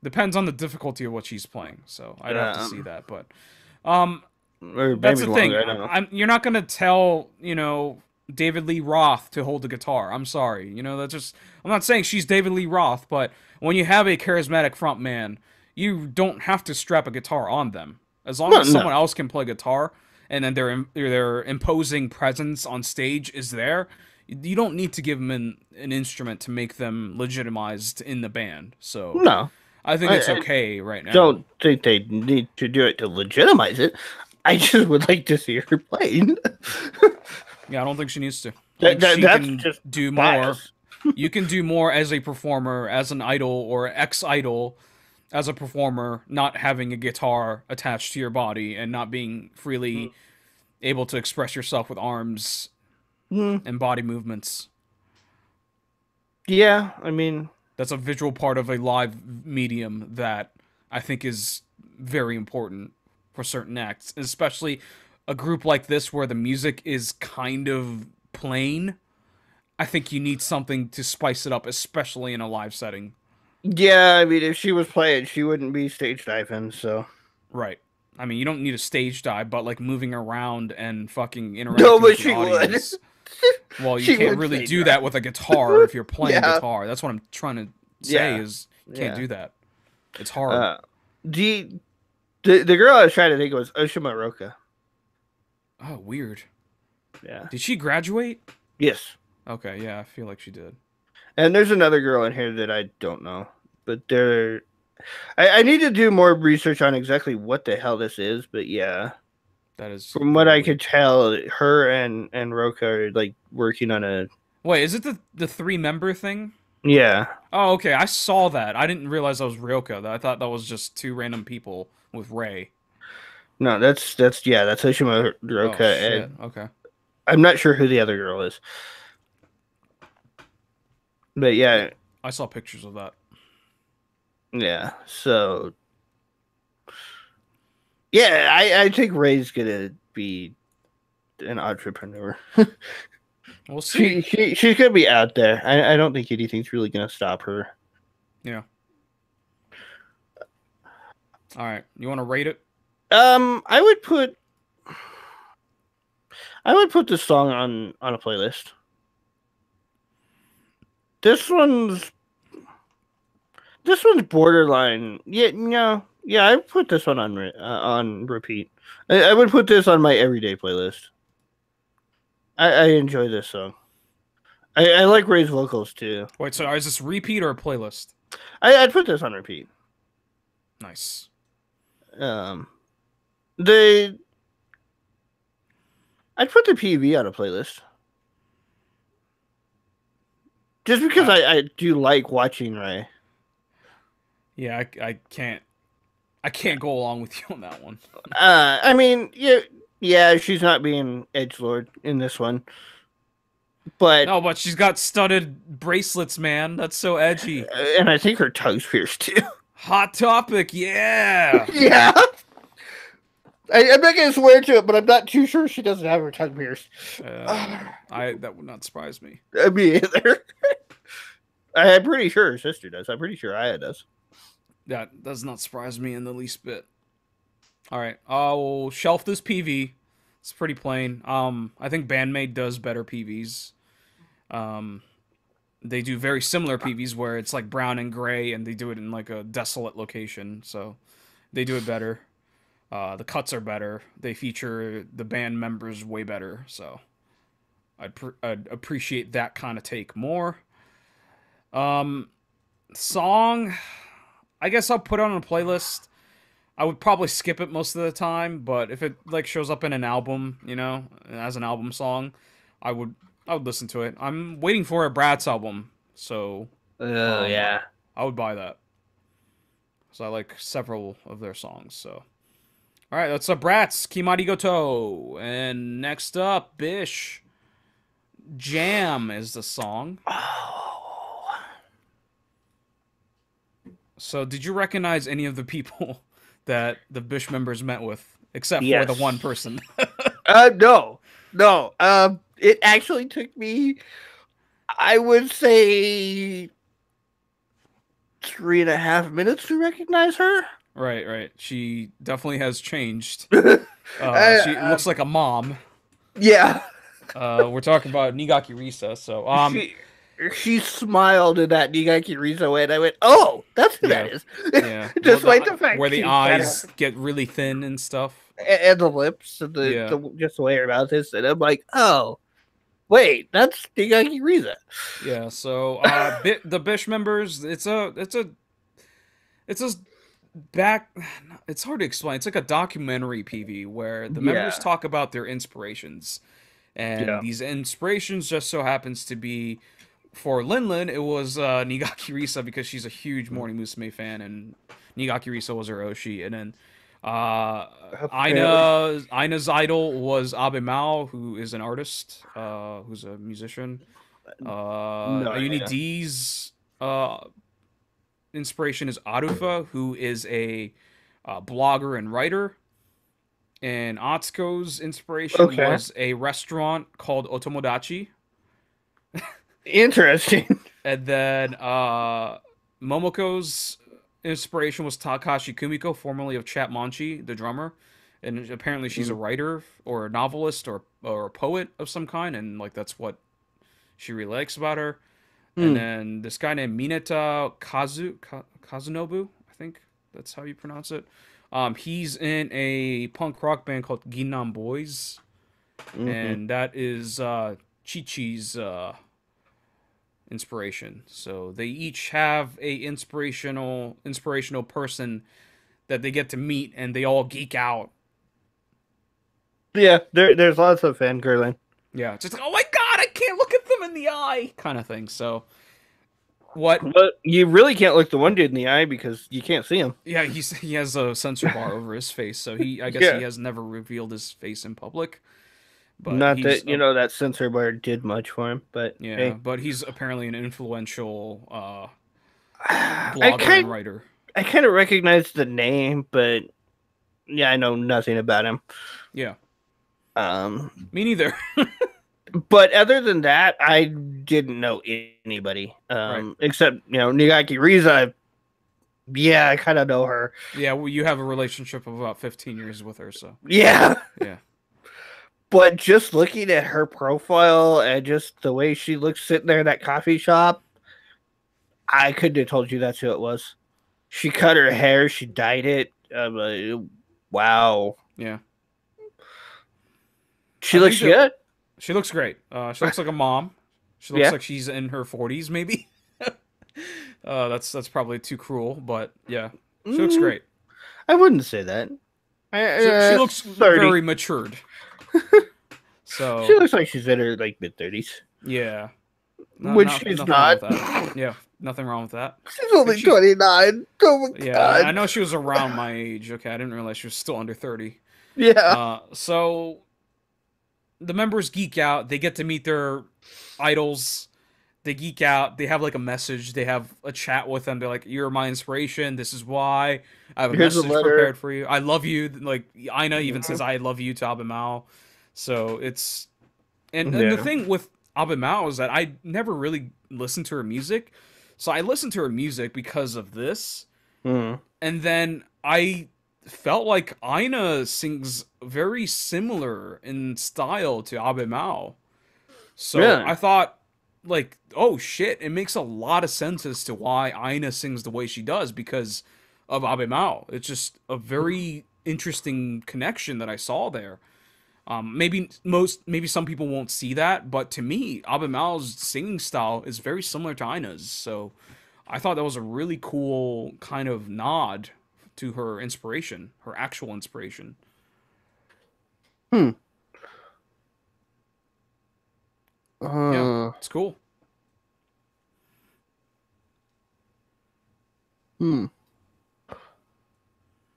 Depends on the difficulty of what she's playing, so I'd have to see Um, that. But um, or that's maybe the longer. thing. I don't know. You're not gonna tell David Lee Roth to hold the guitar. I'm sorry. That's just. I'm not saying she's David Lee Roth, but when you have a charismatic front man, you don't have to strap a guitar on them. As long No, as someone no, else can play guitar, and then their imposing presence on stage is there, you don't need to give them an instrument to make them legitimized in the band. So no. I think it's I okay right now. don't think they need to do it to legitimize it. I just would like to see her playing. Yeah, I don't think she needs to. I think she That's can just do more. bias. You can do more as a performer, as an idol or ex-idol, as a performer, not having a guitar attached to your body and not being freely able to express yourself with arms Mm, and body movements. yeah, I mean, That's a visual part of a live medium that I think is very important for certain acts, especially a group like this where the music is kind of plain. I think you need something to spice it up, especially in a live setting. yeah, I mean, if she was playing, she wouldn't be stage diving. So Right. I mean, you don't need a stage dive, but like moving around and fucking no, interacting with but the she would. audience. Well, you She can't would really stage do dive. that with a guitar if you're playing Yeah, guitar. That's what I'm trying to say yeah, is you can't yeah. do that. It's hard. Uh, the the girl I was trying to think was Oshimaroka. Oh, weird. Yeah. Did she graduate? Yes. Okay, yeah, I feel like she did. And there's another girl in here that I don't know, but I need to do more research on exactly what the hell this is. But yeah, That is from what very I could weird. tell, her and Roka are like working on a Wait, is it the three-member thing? yeah. Oh, okay, I saw that. I didn't realize that was Ryoka. I thought that was just two random people with Ray. No, that's yeah, that's Oshima Oh Roka, shit. and Okay. I'm not sure who the other girl is. But Yeah, yeah, I saw pictures of that. yeah. So yeah, I think Ray's gonna be an entrepreneur. We'll see. She's gonna be out there. I don't think anything's really gonna stop her. Yeah. All right, you want to rate it? I would put this song on a playlist. This one's borderline. Yeah, no, yeah. I would put this one on repeat. I would put this on my everyday playlist. I enjoy this song. I like Ray's vocals too. Wait, so is this repeat or a playlist? I'd put this on repeat. Nice. Um, they I'd put the PV on a playlist. Just because I do like watching Ray. Yeah, I can't go along with you on that one. I mean, yeah, she's not being edgelord in this one, but No, but she's got studded bracelets, man. That's so edgy. and I think her tongue's pierced too. Hot topic, yeah. Yeah, I'm not gonna swear to it, but I'm not too sure she doesn't have her tongue pierced. That would not surprise me. Me either. I'm pretty sure her sister does. I'm pretty sure Aya does. That does not surprise me in the least bit. All right, I'll shelf this PV. It's pretty plain. I think Bandmate does better PVs. They do very similar PVs where it's like brown and gray, and they do it in like a desolate location. So they do it better. The cuts are better. They feature the band members way better. So I'd appreciate that kind of take more. Song, I guess I'll put it on a playlist. I would probably skip it most of the time, but if it like shows up in an album, as an album song, I would listen to it. I'm waiting for a BRATS album, so Yeah. I would buy that. So I like several of their songs. So all right, that's BRATS Kimarigoto, and next up, BiSH Jam is the song. So, did you recognize any of the people that the BiSH members met with, except for the one person? No. It actually took me, I would say, 3.5 minutes to recognize her. Right. She definitely has changed. She looks like a mom. Yeah. We're talking about Nigaki Risa. So, she smiled in that Nigaki Risa way, and I went, "Oh, that's who that is." Yeah, Just like the fact where the eyes get really thin and stuff, and the lips, and just the way her mouth is, and I'm like, "Oh, wait, that's Nigaki Risa." Yeah. So, the BiSH members, it's hard to explain. It's like a documentary PV where the members talk about their inspirations, and these inspirations just so happens to be. For Linlin, it was Nigaki Risa because she's a huge Morning Musume fan, and Nigaki Risa was her Oshi. And then Aina's idol was Abe Mao, who is an artist, who's a musician. Ayuni D's inspiration is Arufa, who is a blogger and writer. And Atsuko's inspiration was a restaurant called Otomodachi. Interesting. And then Momoko's inspiration was Takashi Kumiko, formerly of Chapmanchi, the drummer. And apparently she's a writer or a novelist or a poet of some kind, and like that's what she really likes about her. And then this guy named Mineta Kazunobu, I think that's how you pronounce it. He's in a punk rock band called Ginnan Boys. And that is Chi-Chi's inspiration. So they each have a inspirational person that they get to meet, and they all geek out. Yeah, there's lots of fangirling. Yeah, just like, oh my god, I can't look at them in the eye, kind of thing. So what? But you really can't look the one dude in the eye because you can't see him. Yeah, he has a censor bar over his face, so I guess he has never revealed his face in public. But not that that censor bar did much for him, but but he's apparently an influential blogger and writer. I kind of recognize the name, but I know nothing about him. Yeah, me neither. But other than that, I didn't know anybody except Nigaki Riza. I've Yeah, I kind of know her. Yeah, well, you have a relationship of about 15 years with her, so Yeah. yeah. But just looking at her profile and just the way she looks sitting there in that coffee shop, I couldn't have told you that's who it was. She cut her hair, she dyed it. I'm like, wow. Yeah. She I looks think that good. she looks great. She looks like a mom. She looks Yeah. like she's in her 40s, maybe. That's probably too cruel, but yeah, she looks Mm, great. I wouldn't say that. She looks 30. very matured. She So looks like she's in her like mid-30s. yeah, Which she's nothing wrong not. with that. Yeah, nothing wrong with that. She's Like only she's 29. Oh my yeah, I god. know she was around my age. Okay, I didn't realize she was still under 30. Yeah. So the members geek out. They get to meet their idols. They geek out. They have like a message. They have a chat with them. They're like, "You're my inspiration. This is why. I have a Here's a message letter. prepared for you. I love you." Like Aina even says, "I love you" to Abimao. So it's and the Yeah. thing with Abimao is that I never really listened to her music. So I listened to her music because of this, Mm. and then I felt like Aina sings very similar in style to Abimao. So Really? I thought, like, oh shit, it makes a lot of sense as to why Aina sings the way she does because of Abe Mao. It's just a very interesting connection that I saw there. Maybe some people won't see that, but to me, Abe Mao's singing style is very similar to Aina's. So I thought that was a really cool kind of nod to her inspiration, her actual inspiration. Hmm. Yeah, Uh, it's cool. hmm.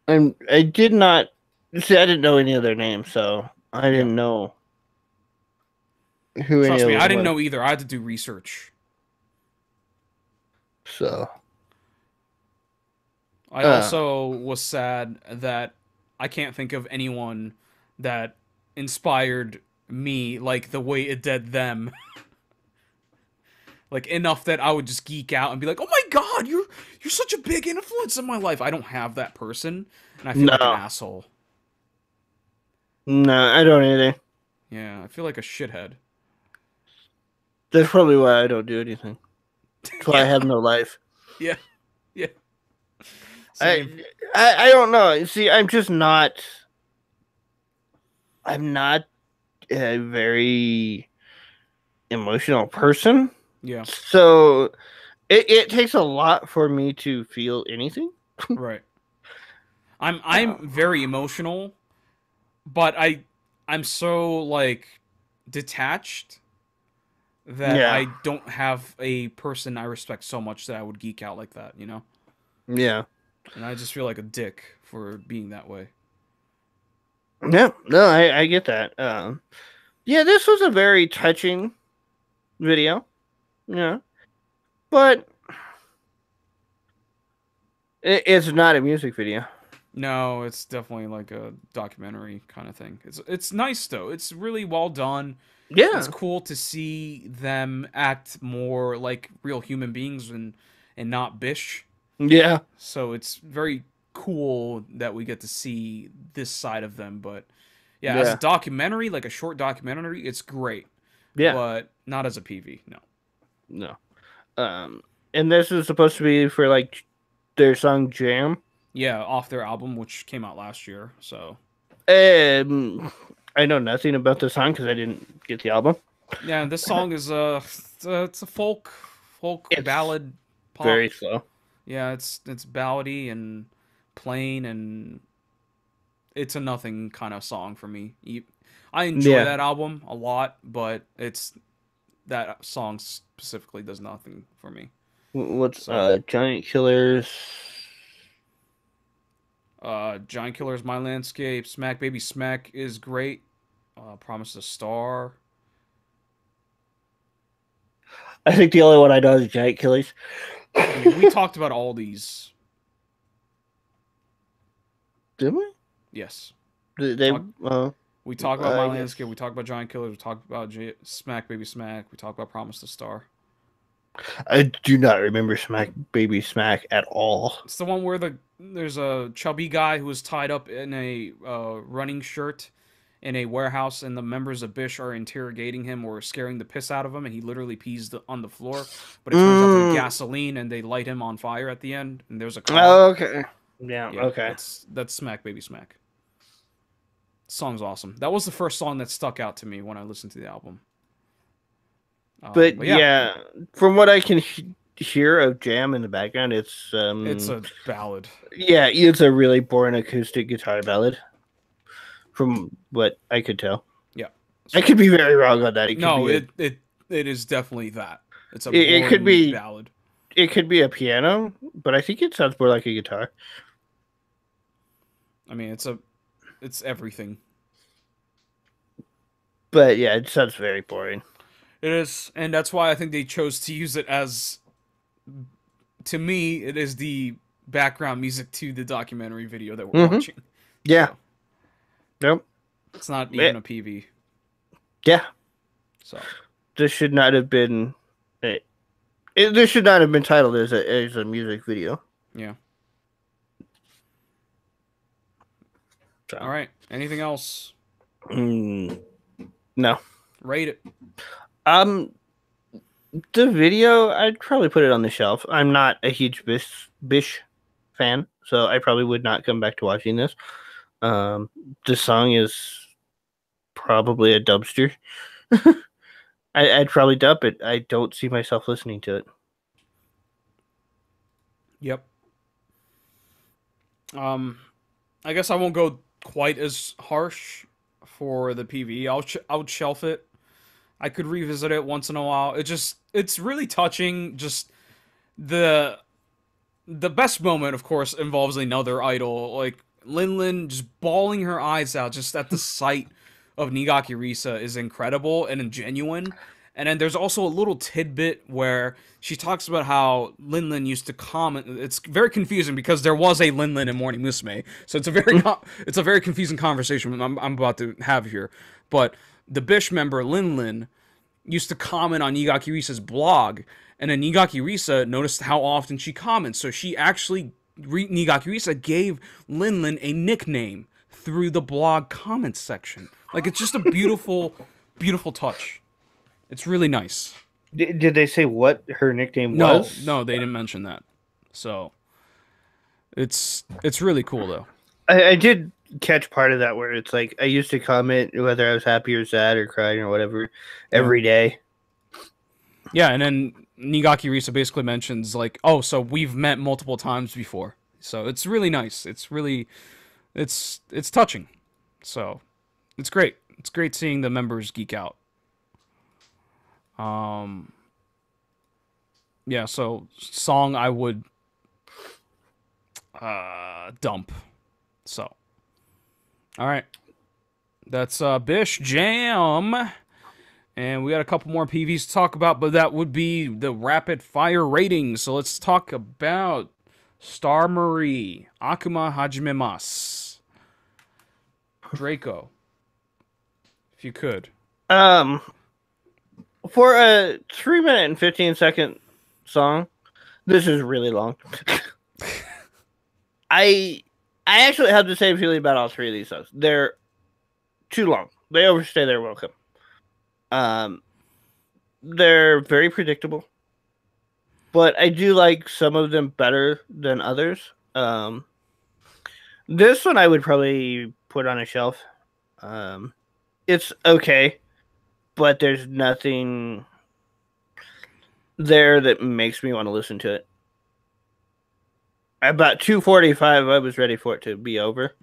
I did not see. I didn't know any of their names, so I Yeah. didn't know who any Trust of me, I them didn't were. know either. I had to do research. So, I uh, also was sad that I can't think of anyone that inspired me like the way it did them. Like enough that I would just geek out and be like, "Oh my god, you're such a big influence in my life." I don't have that person, and I feel like an no, asshole. no, I don't either. Yeah, I feel like a shithead. That's probably why I don't do anything. That's why I Yeah, have no life. yeah, yeah. I, Same. I don't know. See, I'm just not. I'm not a very emotional person. Yeah, So it takes a lot for me to feel anything. right. I'm Um, very emotional, but I'm so like detached that yeah, I don't have a person I respect so much that I would geek out like that, you know? yeah, And I just feel like a dick for being that way. yeah. No, I get that. Yeah, this was a very touching video. Yeah, but it's not a music video. No, it's definitely like a documentary kind of thing. It's nice though. It's really well done. It's Yeah, cool to see them act more like real human beings and not bish. yeah, So it's very cool that we get to see this side of them, but yeah, as a yeah, documentary, like a short documentary, it's great, yeah. but not as a PV. No. No. Um, and this is supposed to be for like their song Jam. Yeah, off their album, which came out last year. So I know nothing about the song because I didn't get the album. yeah, this song is it's a folk It's ballad very pop. slow. Yeah, it's ballady and plain, and it's a nothing kind of song for me. I enjoy Yeah. that album a lot, but it's that song specifically does nothing for me. What's So, Giant Killers? Giant Killer's My Landscape, Smack Baby Smack is great. Promise a Star. I think the only one I know is Giant Killers. I mean, we talked about all these. Did we? Yes. Did they? Talk. We talk about My I guess. Landscape. We talk about Giant Killers. We talk about Smack Baby Smack. We talk about Promise the Star. I do not remember Smack Baby Smack at all. It's the one where there's a chubby guy who is tied up in a running shirt in a warehouse, and the members of BiSH are interrogating him or scaring the piss out of him, and he literally pees on the floor. But it turns out to be gasoline, and they light him on fire at the end. And there's a car. Oh, okay. Yeah. Okay. That's Smack Baby Smack. Song's awesome. That was the first song that stuck out to me when I listened to the album. But yeah, from what I can hear of Jam in the background, it's a ballad. Yeah, it's a really boring acoustic guitar ballad. From what I could tell. Yeah. So, I could be very wrong on that. It is definitely that. It's it could be ballad. It could be a piano, but I think it sounds more like a guitar. I mean, it's everything. But yeah, it sounds very boring. It is, and that's why I think they chose to use it as, to me, it is the background music to the documentary video that we're watching. Yeah. So, nope. It's not even a PV. Yeah. So this should not have been. This should not have been titled as a music video. Yeah. So. All right. Anything else? No. Rate it. The video, I'd probably put it on the shelf. I'm not a huge BiSH fan, so I probably would not come back to watching this. The song is probably a dumpster. I'd probably dump it. I don't see myself listening to it. Yep. I guess I won't go quite as harsh for the PV. I would shelf it. I could revisit it once in a while. It's really touching. Just the best moment, of course, involves another idol, like Lin just bawling her eyes out just at the sight of Nigaki Risa is incredible and genuine. And then there's also a little tidbit where she talks about how Lin used to comment. It's very confusing because there was a Lin in Morning Musume, so it's a very confusing conversation I'm about to have here. But the BiSH member Lin used to comment on Nigaki Risa's blog, and then Nigaki Risa noticed how often she comments, so she actually Nigaki Risa gave Lin a nickname through the blog comments section. Like, it's just a beautiful, beautiful touch. It's really nice. Did they say what her nickname was? No, they didn't mention that. So it's really cool though. I did catch part of that where it's like I used to comment whether I was happy or sad or crying or whatever every day. Yeah, and then Nigaki Risa basically mentions like, oh, so we've met multiple times before. So it's really nice. It's really it's touching. So it's great. It's great seeing the members geek out. Yeah, so song I would dump. So all right. That's BiSH Jam. And we got a couple more PVs to talk about, but that would be the rapid fire ratings. So let's talk about Starmarie, Akuma Hajimemasu. Draco, if you could. For a 3-minute and 15-second song, this is really long. I actually have the same feeling about all three of these songs. They're too long. They overstay their welcome. They're very predictable, but I do like some of them better than others. This one I would probably put on a shelf. It's okay, but there's nothing there that makes me want to listen to it. About 2:45, I was ready for it to be over.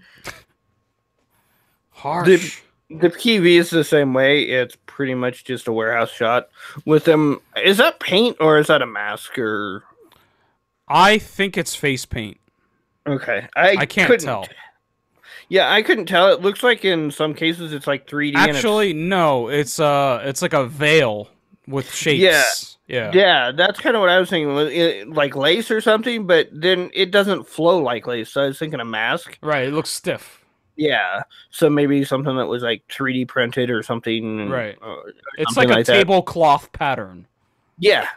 Harsh. The PV is the same way. It's pretty much just a warehouse shot with them. Is that paint or is that a mask? Or I think it's face paint. Okay, I can't tell. Yeah, I couldn't tell. It looks like in some cases it's like 3D. Actually, no. It's like a veil with shapes. Yeah. That's kind of what I was thinking, like lace or something. But then it doesn't flow like lace. So I was thinking a mask. Right. It looks stiff. Yeah, so maybe something that was like 3D printed or something. Right. It's like a tablecloth pattern. Yeah.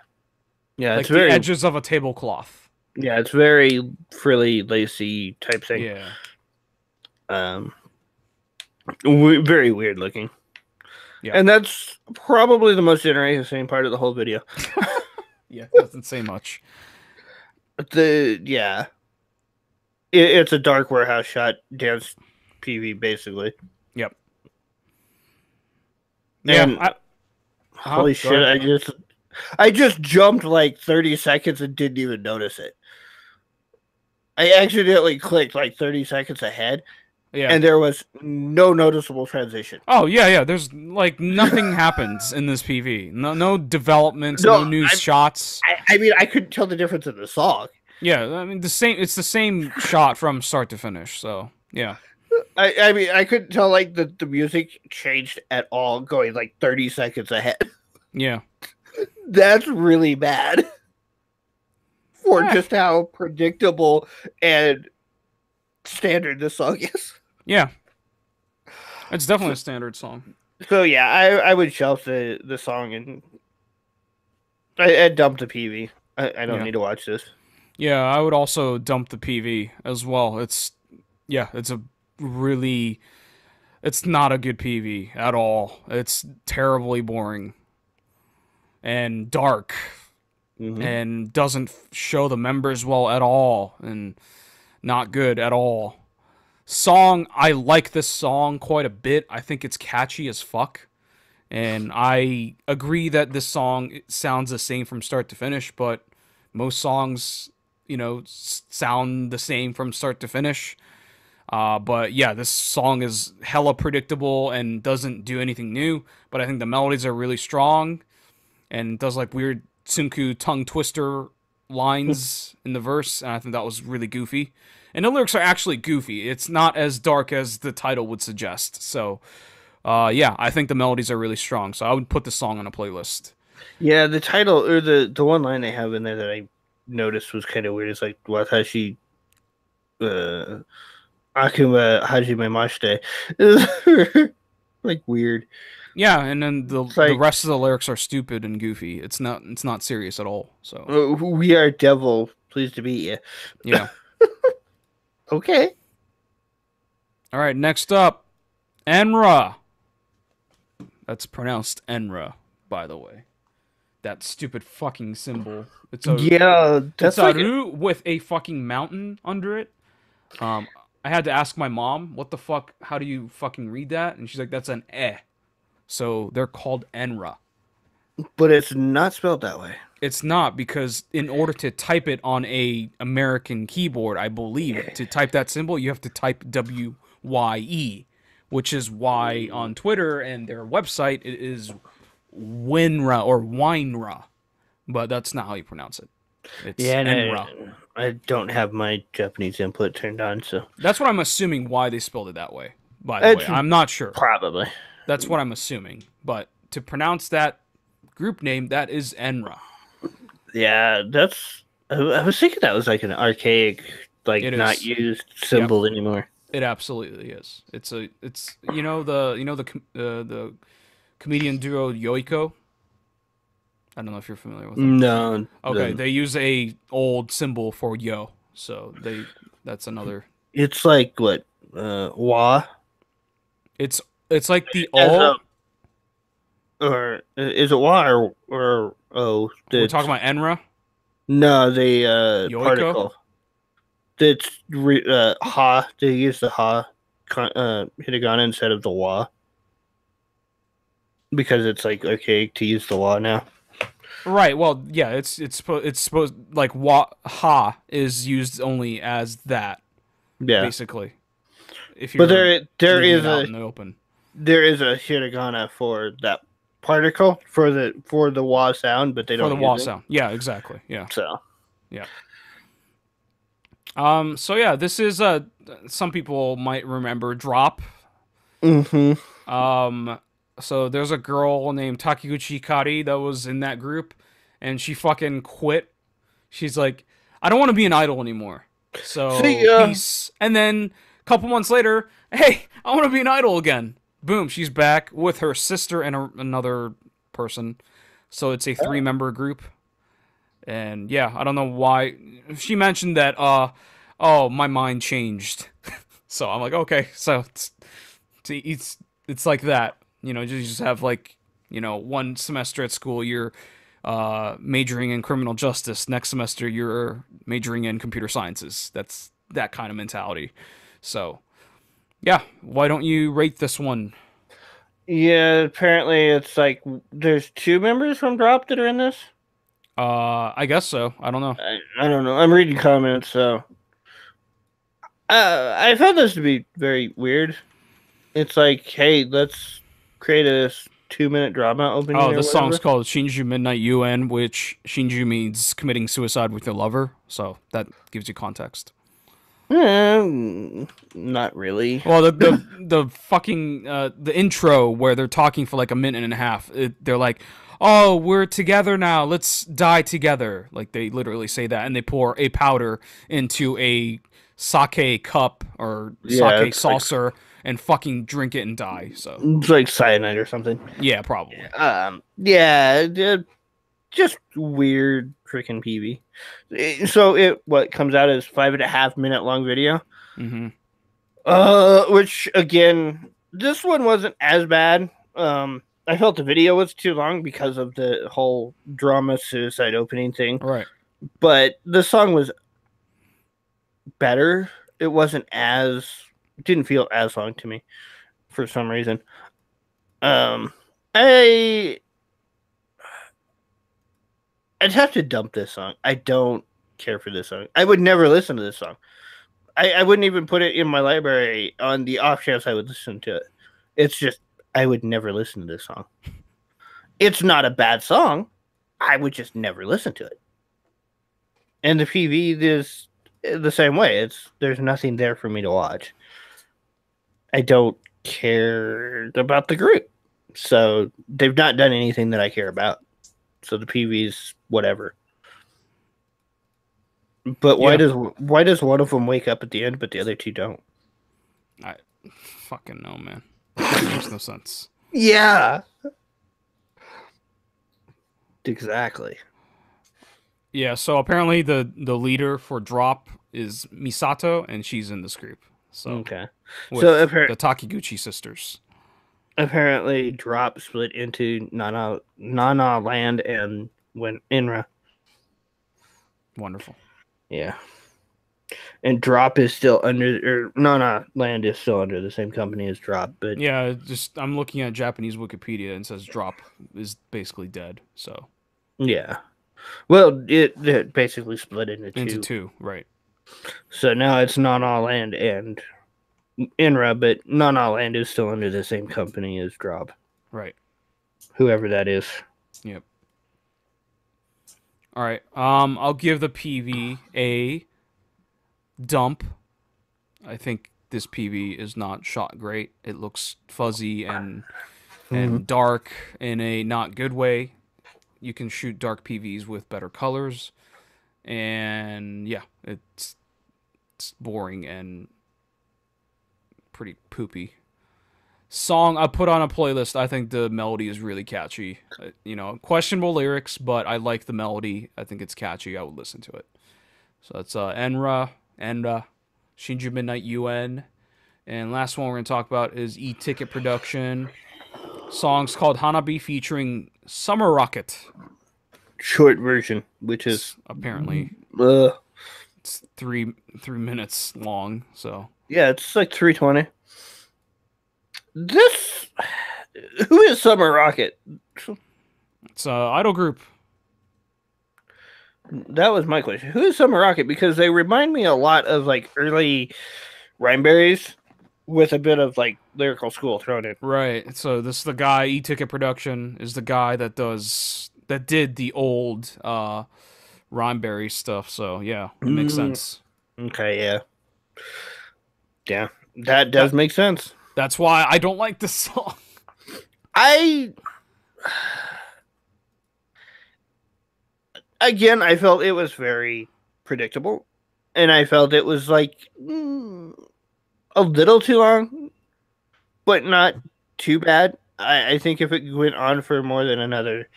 Yeah, like it's the very edges of a tablecloth. yeah, it's very frilly, lacy type thing. Yeah. Um, very weird looking. Yeah. And that's probably the most interesting part of the whole video. Yeah. Doesn't say much. Yeah, it's a dark warehouse shot dance PV basically. Yep. And Yeah. holy Go shit, ahead. I just jumped like 30 seconds and didn't even notice it. I accidentally clicked like 30 seconds ahead, Yeah. and there was no noticeable transition. Oh yeah, yeah. There's like nothing happens in this PV. No developments. No new shots. I mean, I couldn't tell the difference in the song. Yeah, I mean the same. It's the same shot from start to finish. So yeah. I mean, I couldn't tell like the music changed at all, going like 30 seconds ahead. Yeah. That's really bad for just how predictable and standard this song is. Yeah. It's definitely a standard song. So yeah, I would shelf the song and I'd dump the PV. I don't need to watch this. Yeah, I would also dump the PV as well. It's not a good PV at all. It's terribly boring and dark and doesn't show the members well at all and not good at all. Song, I like this song quite a bit. I think it's catchy as fuck. And I agree that this song sounds the same from start to finish, but most songs, sound the same from start to finish. But yeah, this song is hella predictable and doesn't do anything new, but I think the melodies are really strong and does like weird Tsunku tongue twister lines in the verse, and I think that was really goofy. And the lyrics are actually goofy. It's not as dark as the title would suggest. So, yeah, I think the melodies are really strong. So I would put the song on a playlist. Yeah, the title or the one line they have in there that I noticed was kind of weird. It's like Watashi Akuma Hajimemasu. Like weird. Yeah, and then the rest of the lyrics are stupid and goofy. It's not serious at all. So we are devil, pleased to meet you. Yeah. Okay. All right, next up, Enra. That's pronounced Enra, by the way. That stupid fucking symbol. It's a that's like with a fucking mountain under it. I had to ask my mom, what the fuck? How do you fucking read that? And she's like, that's an eh. So they're called Enra. But it's not spelled that way. It's not, because in order to type it on a American keyboard, I believe, to type that symbol, you have to type WYE, which is why on Twitter and their website it is Wyenra or Wyenra, but that's not how you pronounce it. It's Enra. I don't have my Japanese input turned on, so that's what I'm assuming why they spelled it that way. By the way, I'm not sure. Probably. That's what I'm assuming, but to pronounce that group name, that is Enra. Yeah, I was thinking that was like an archaic, like not used symbol anymore. It absolutely is. It's the comedian duo Yoiko. I don't know if you're familiar with them. No. Okay, they use a old symbol for yo, so that's another. It's like what? Wa. It's like the O. Or is it wa or O? We're talking about Enra. No, the particle. It's ha. They use the ha hiragana instead of the wa because it's like archaic to use the wa now. Right. Well, yeah. It's supposed like ha is used only as that. Yeah. Basically. But there is a in the open. There is a hiragana for that particle for the wa sound, but they don't for the wa sound. Yeah. Exactly. Yeah. So. Yeah. So yeah, this is some people might remember Drop. Mm-hmm. So there's a girl named Takiguchi Kari that was in that group, and she fucking quit. She's like, I don't want to be an idol anymore. So peace. And then a couple months later, hey, I want to be an idol again. Boom, she's back with her sister and another person. So it's a 3-member group. And yeah, I don't know why she mentioned that. Oh, my mind changed. So I'm like, okay, so it's it's like that. You just have like, one semester at school you're majoring in criminal justice. Next semester you're majoring in computer sciences. That's that kind of mentality. So yeah, why don't you rate this one? Yeah, apparently it's like there's two members from Drop that are in this. I guess so. I don't know. I don't know. I'm reading comments, so I found this to be very weird. It's like, hey, let's create a 2-minute drama Oh, opening or this song's whatever. called Shinju Midnight Yuen, which Shinju means committing suicide with your lover. So that gives you context. Not really. Well, the fucking the intro where they're talking for like a minute and a half, they're like, "Oh, we're together now. Let's die together." Like they literally say that, and they pour a powder into a sake cup or Yeah, sake saucer and fucking drink it and die. So it's like cyanide or something. yeah, probably. Yeah, just weird freaking PV. So it what comes out as 5.5 minute long video. Mm-hmm. Which again, this one wasn't as bad. I felt the video was too long because of the whole drama suicide opening thing. Right. But the song was better. It wasn't as it didn't feel as long to me for some reason. I I'd have to dump this song. I don't care for this song. I would never listen to this song. I wouldn't even put it in my library on the off chance I would listen to it. It's just I would never listen to this song. It's not a bad song. I would just never listen to it. And the PV is the same way. There's nothing there for me to watch. I don't care about the group. So they've not done anything that I care about. So the PV's whatever. But why does one of them wake up at the end, but the other two don't? I fucking know, man. It makes no sense. Yeah. Exactly. Yeah, so apparently the leader for Drop is Misato, and she's in this group. So Okay. with So the Takiguchi sisters. apparently Drop split into Nana Land and Wyenra. Wonderful. Yeah. And Drop is still under, or Nana Land is still under the same company as Drop, but Yeah, just I'm looking at Japanese Wikipedia and it says Drop is basically dead. So yeah. Well, it basically split into two, right? So now it's Nana Land and Inra, but Nana Land is still under the same company as Drop. Right. Whoever that is. Yep. All right. I'll give the PV a dump. I think this PV is not shot great. It looks fuzzy and dark in a not good way. You can shoot dark PVs with better colors, and yeah, it's boring and pretty poopy. Song I put on a playlist. I think the melody is really catchy. Questionable lyrics, but I like the melody. I think it's catchy. I would listen to it. So that's Enra, Shinju Midnight Yuen. And last one we're going to talk about is E-Ticket Production. Song's called Hanabi featuring Summer Rocket. Short version, which is apparently it's 3 minutes long. So yeah, it's like 3:20. This who is Summer Rocket? It's idol group. That was my question. Who is Summer Rocket? Because they remind me a lot of like early Rhineberries with a bit of like lyrical school thrown in. Right. So this is the guy. E-Ticket Production is the guy that did the old Rhineberry stuff. So yeah, it makes sense. Okay, yeah, that does make sense. That's why I don't like this song. Again, I felt it was very predictable, and I felt it was like a little too long, but not too bad. I think if it went on for more than another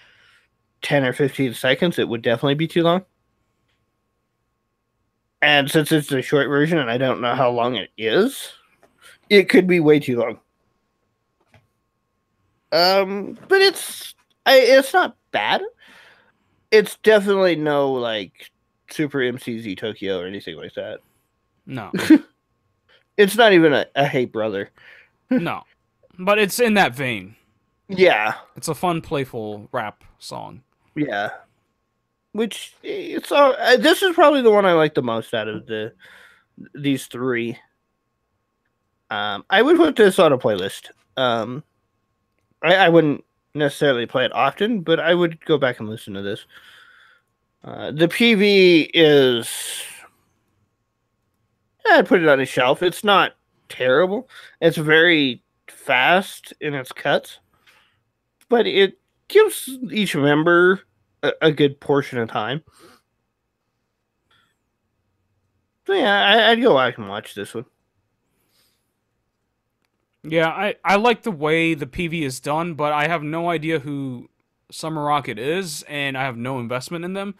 10 or 15 seconds, it would definitely be too long. And since it's a short version and I don't know how long it is, it could be way too long. But it's not bad. It's definitely no like Super MCZ Tokyo or anything like that. No. It's not even a Hey Brother. No. But it's in that vein. Yeah. It's a fun, playful rap song. Yeah. Which it's all. This is probably the one I like the most out of these three. I would put this on a playlist. I wouldn't necessarily play it often, but I would go back and listen to this. The PV is. I'd put it on a shelf. It's not terrible. It's very fast in its cuts, but it gives each member a good portion of time. So yeah, I'd go back and watch this one. Yeah, I like the way the PV is done, but I have no idea who Summer Rocket is, and I have no investment in them.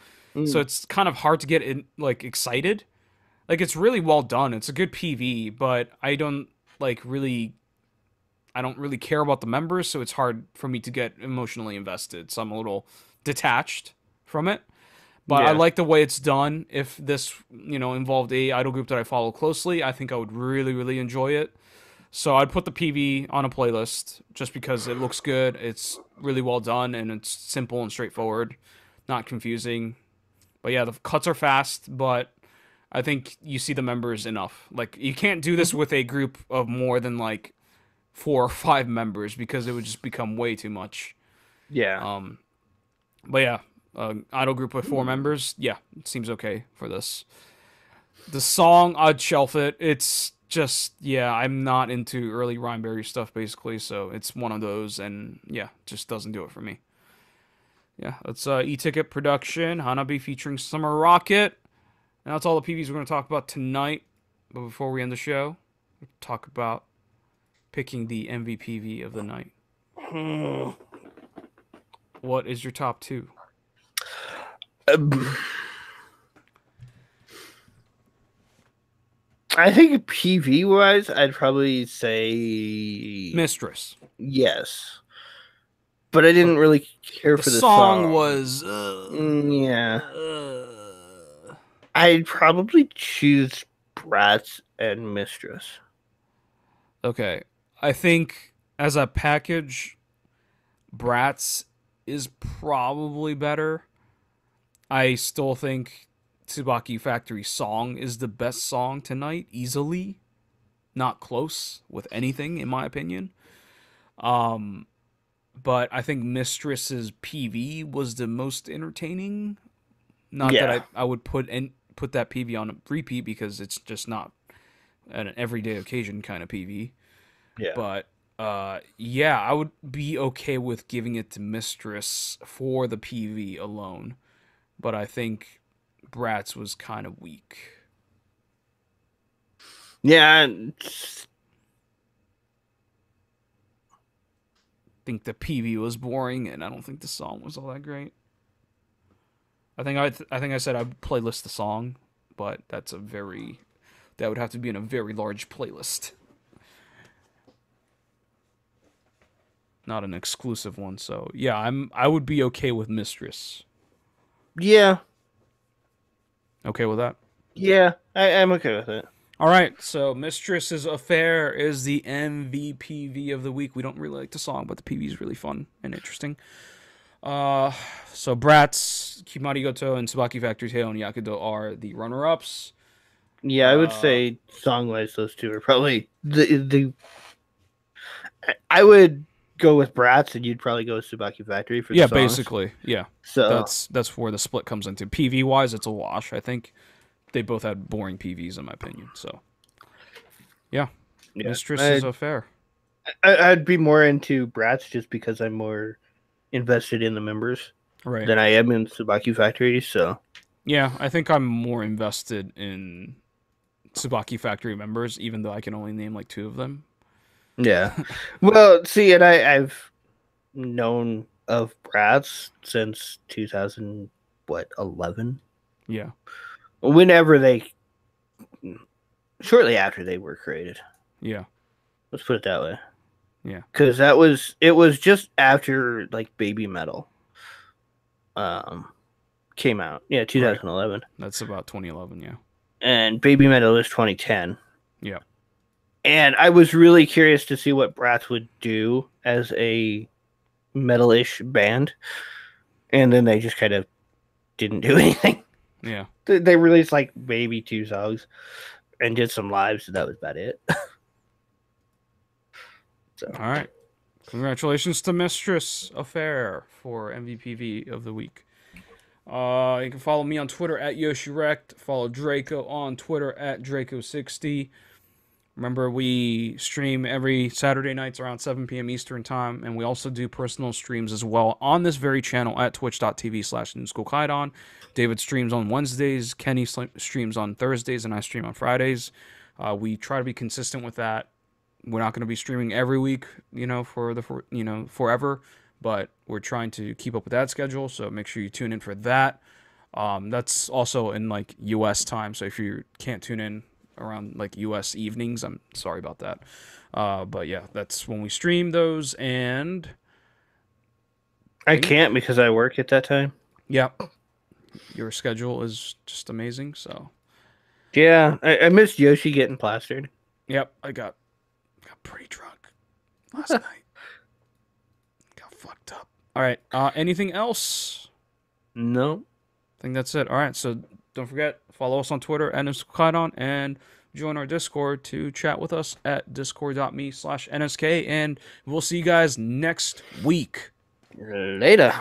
So it's kind of hard to get excited. Like, it's really well done. It's a good PV, but I don't really care about the members, so it's hard for me to get emotionally invested. So I'm a little detached from it. But I like the way it's done. If this, involved a idol group that I follow closely, I think I would really, really enjoy it. So I'd put the PV on a playlist just because it looks good. It's really well done and it's simple and straightforward, not confusing. But yeah, the cuts are fast, but I think you see the members enough. Like, you can't do this with a group of more than 4 or 5 members because it would just become way too much. Yeah. But yeah, idol group with 4 members, yeah, it seems okay for this. The song, I'd shelf it. It's just, yeah, I'm not into early Rhineberry stuff, basically, so it's one of those, and yeah, just doesn't do it for me. Yeah, that's E-Ticket production, Hanabi featuring Summer Rocket. And that's all the PVs we're going to talk about tonight. But before we end the show, we'll talk about picking the MVPV of the night. What is your top 2? I think PV wise, I'd probably say Mistress. Yes, but I didn't really care for the song. Was yeah. I'd probably choose BRATS and Mistress. Okay, I think as a package, BRATS is probably better. I still think Tsubaki Factory song is the best song tonight, easily. Not close with anything, in my opinion. But I think Mistress's PV was the most entertaining. Not that I would put that PV on a repeat because it's just not an everyday occasion kind of PV. Yeah. But yeah, I would be okay with giving it to Mistress for the PV alone. But I think BRATS was kind of weak. Yeah. I think the PV was boring, and I don't think the song was all that great. I think I said I'd playlist the song, but that would have to be in a very large playlist. Not an exclusive one, so yeah, I would be okay with Mistress. Yeah. Okay with that? Yeah, I'm okay with it. All right, so Mistress's Affair is the MVPV of the week. We don't really like the song, but the PV is really fun and interesting. So BRATS, Kimarigoto, and Tsubaki Factory, Teion, and Yakedo are the runner-ups. Yeah, I would say song-wise, those two are probably the. I would go with BRATS, and you'd probably go with Tsubaki Factory for the songs. Basically, yeah. So that's where the split comes into. PV-wise, it's a wash. I think they both had boring PVs, in my opinion. So, yeah. Mistress is Affair. I'd be more into BRATS just because I'm more invested in the members than I am in Tsubaki Factory. So, yeah, I think I'm more invested in Tsubaki Factory members, even though I can only name 2 of them. Yeah. Well, see, and I've known of BRATS since 2011. Yeah. Whenever shortly after they were created. Yeah. Let's put it that way. Yeah. Because it was just after like Baby Metal came out. Yeah, 2011. Right. That's about 2011, yeah. And Baby Metal is 2010. Yeah. And I was really curious to see what BRATS would do as a metal-ish band. And then they just kind of didn't do anything. Yeah. They released like maybe 2 songs and did some lives, and that was about it. So. All right. Congratulations to Mistress Affair for MVPV of the week. You can follow me on Twitter at YoshiRect. Follow Draco on Twitter at Draco60. Remember, we stream every Saturday nights around 7 p.m. Eastern Time, and we also do personal streams as well on this very channel at twitch.tv/Schook Kaidan. David streams on Wednesdays, Kenny streams on Thursdays, and I stream on Fridays. We try to be consistent with that. We're not going to be streaming every week, forever, but we're trying to keep up with that schedule, so make sure you tune in for that. That's also in, like, U.S. time, so if you can't tune in around, like, U.S. evenings, I'm sorry about that. But, yeah, that's when we stream those, and I can't because I work at that time. Yeah. Your schedule is just amazing, so. Yeah, I missed Yoshi getting plastered. Yep, I got pretty drunk last night. Got fucked up. All right. Anything else? No. I think that's it. All right. So don't forget, follow us on Twitter at Schook Kaidan and join our Discord to chat with us at discord.me/NSK. And we'll see you guys next week. Later.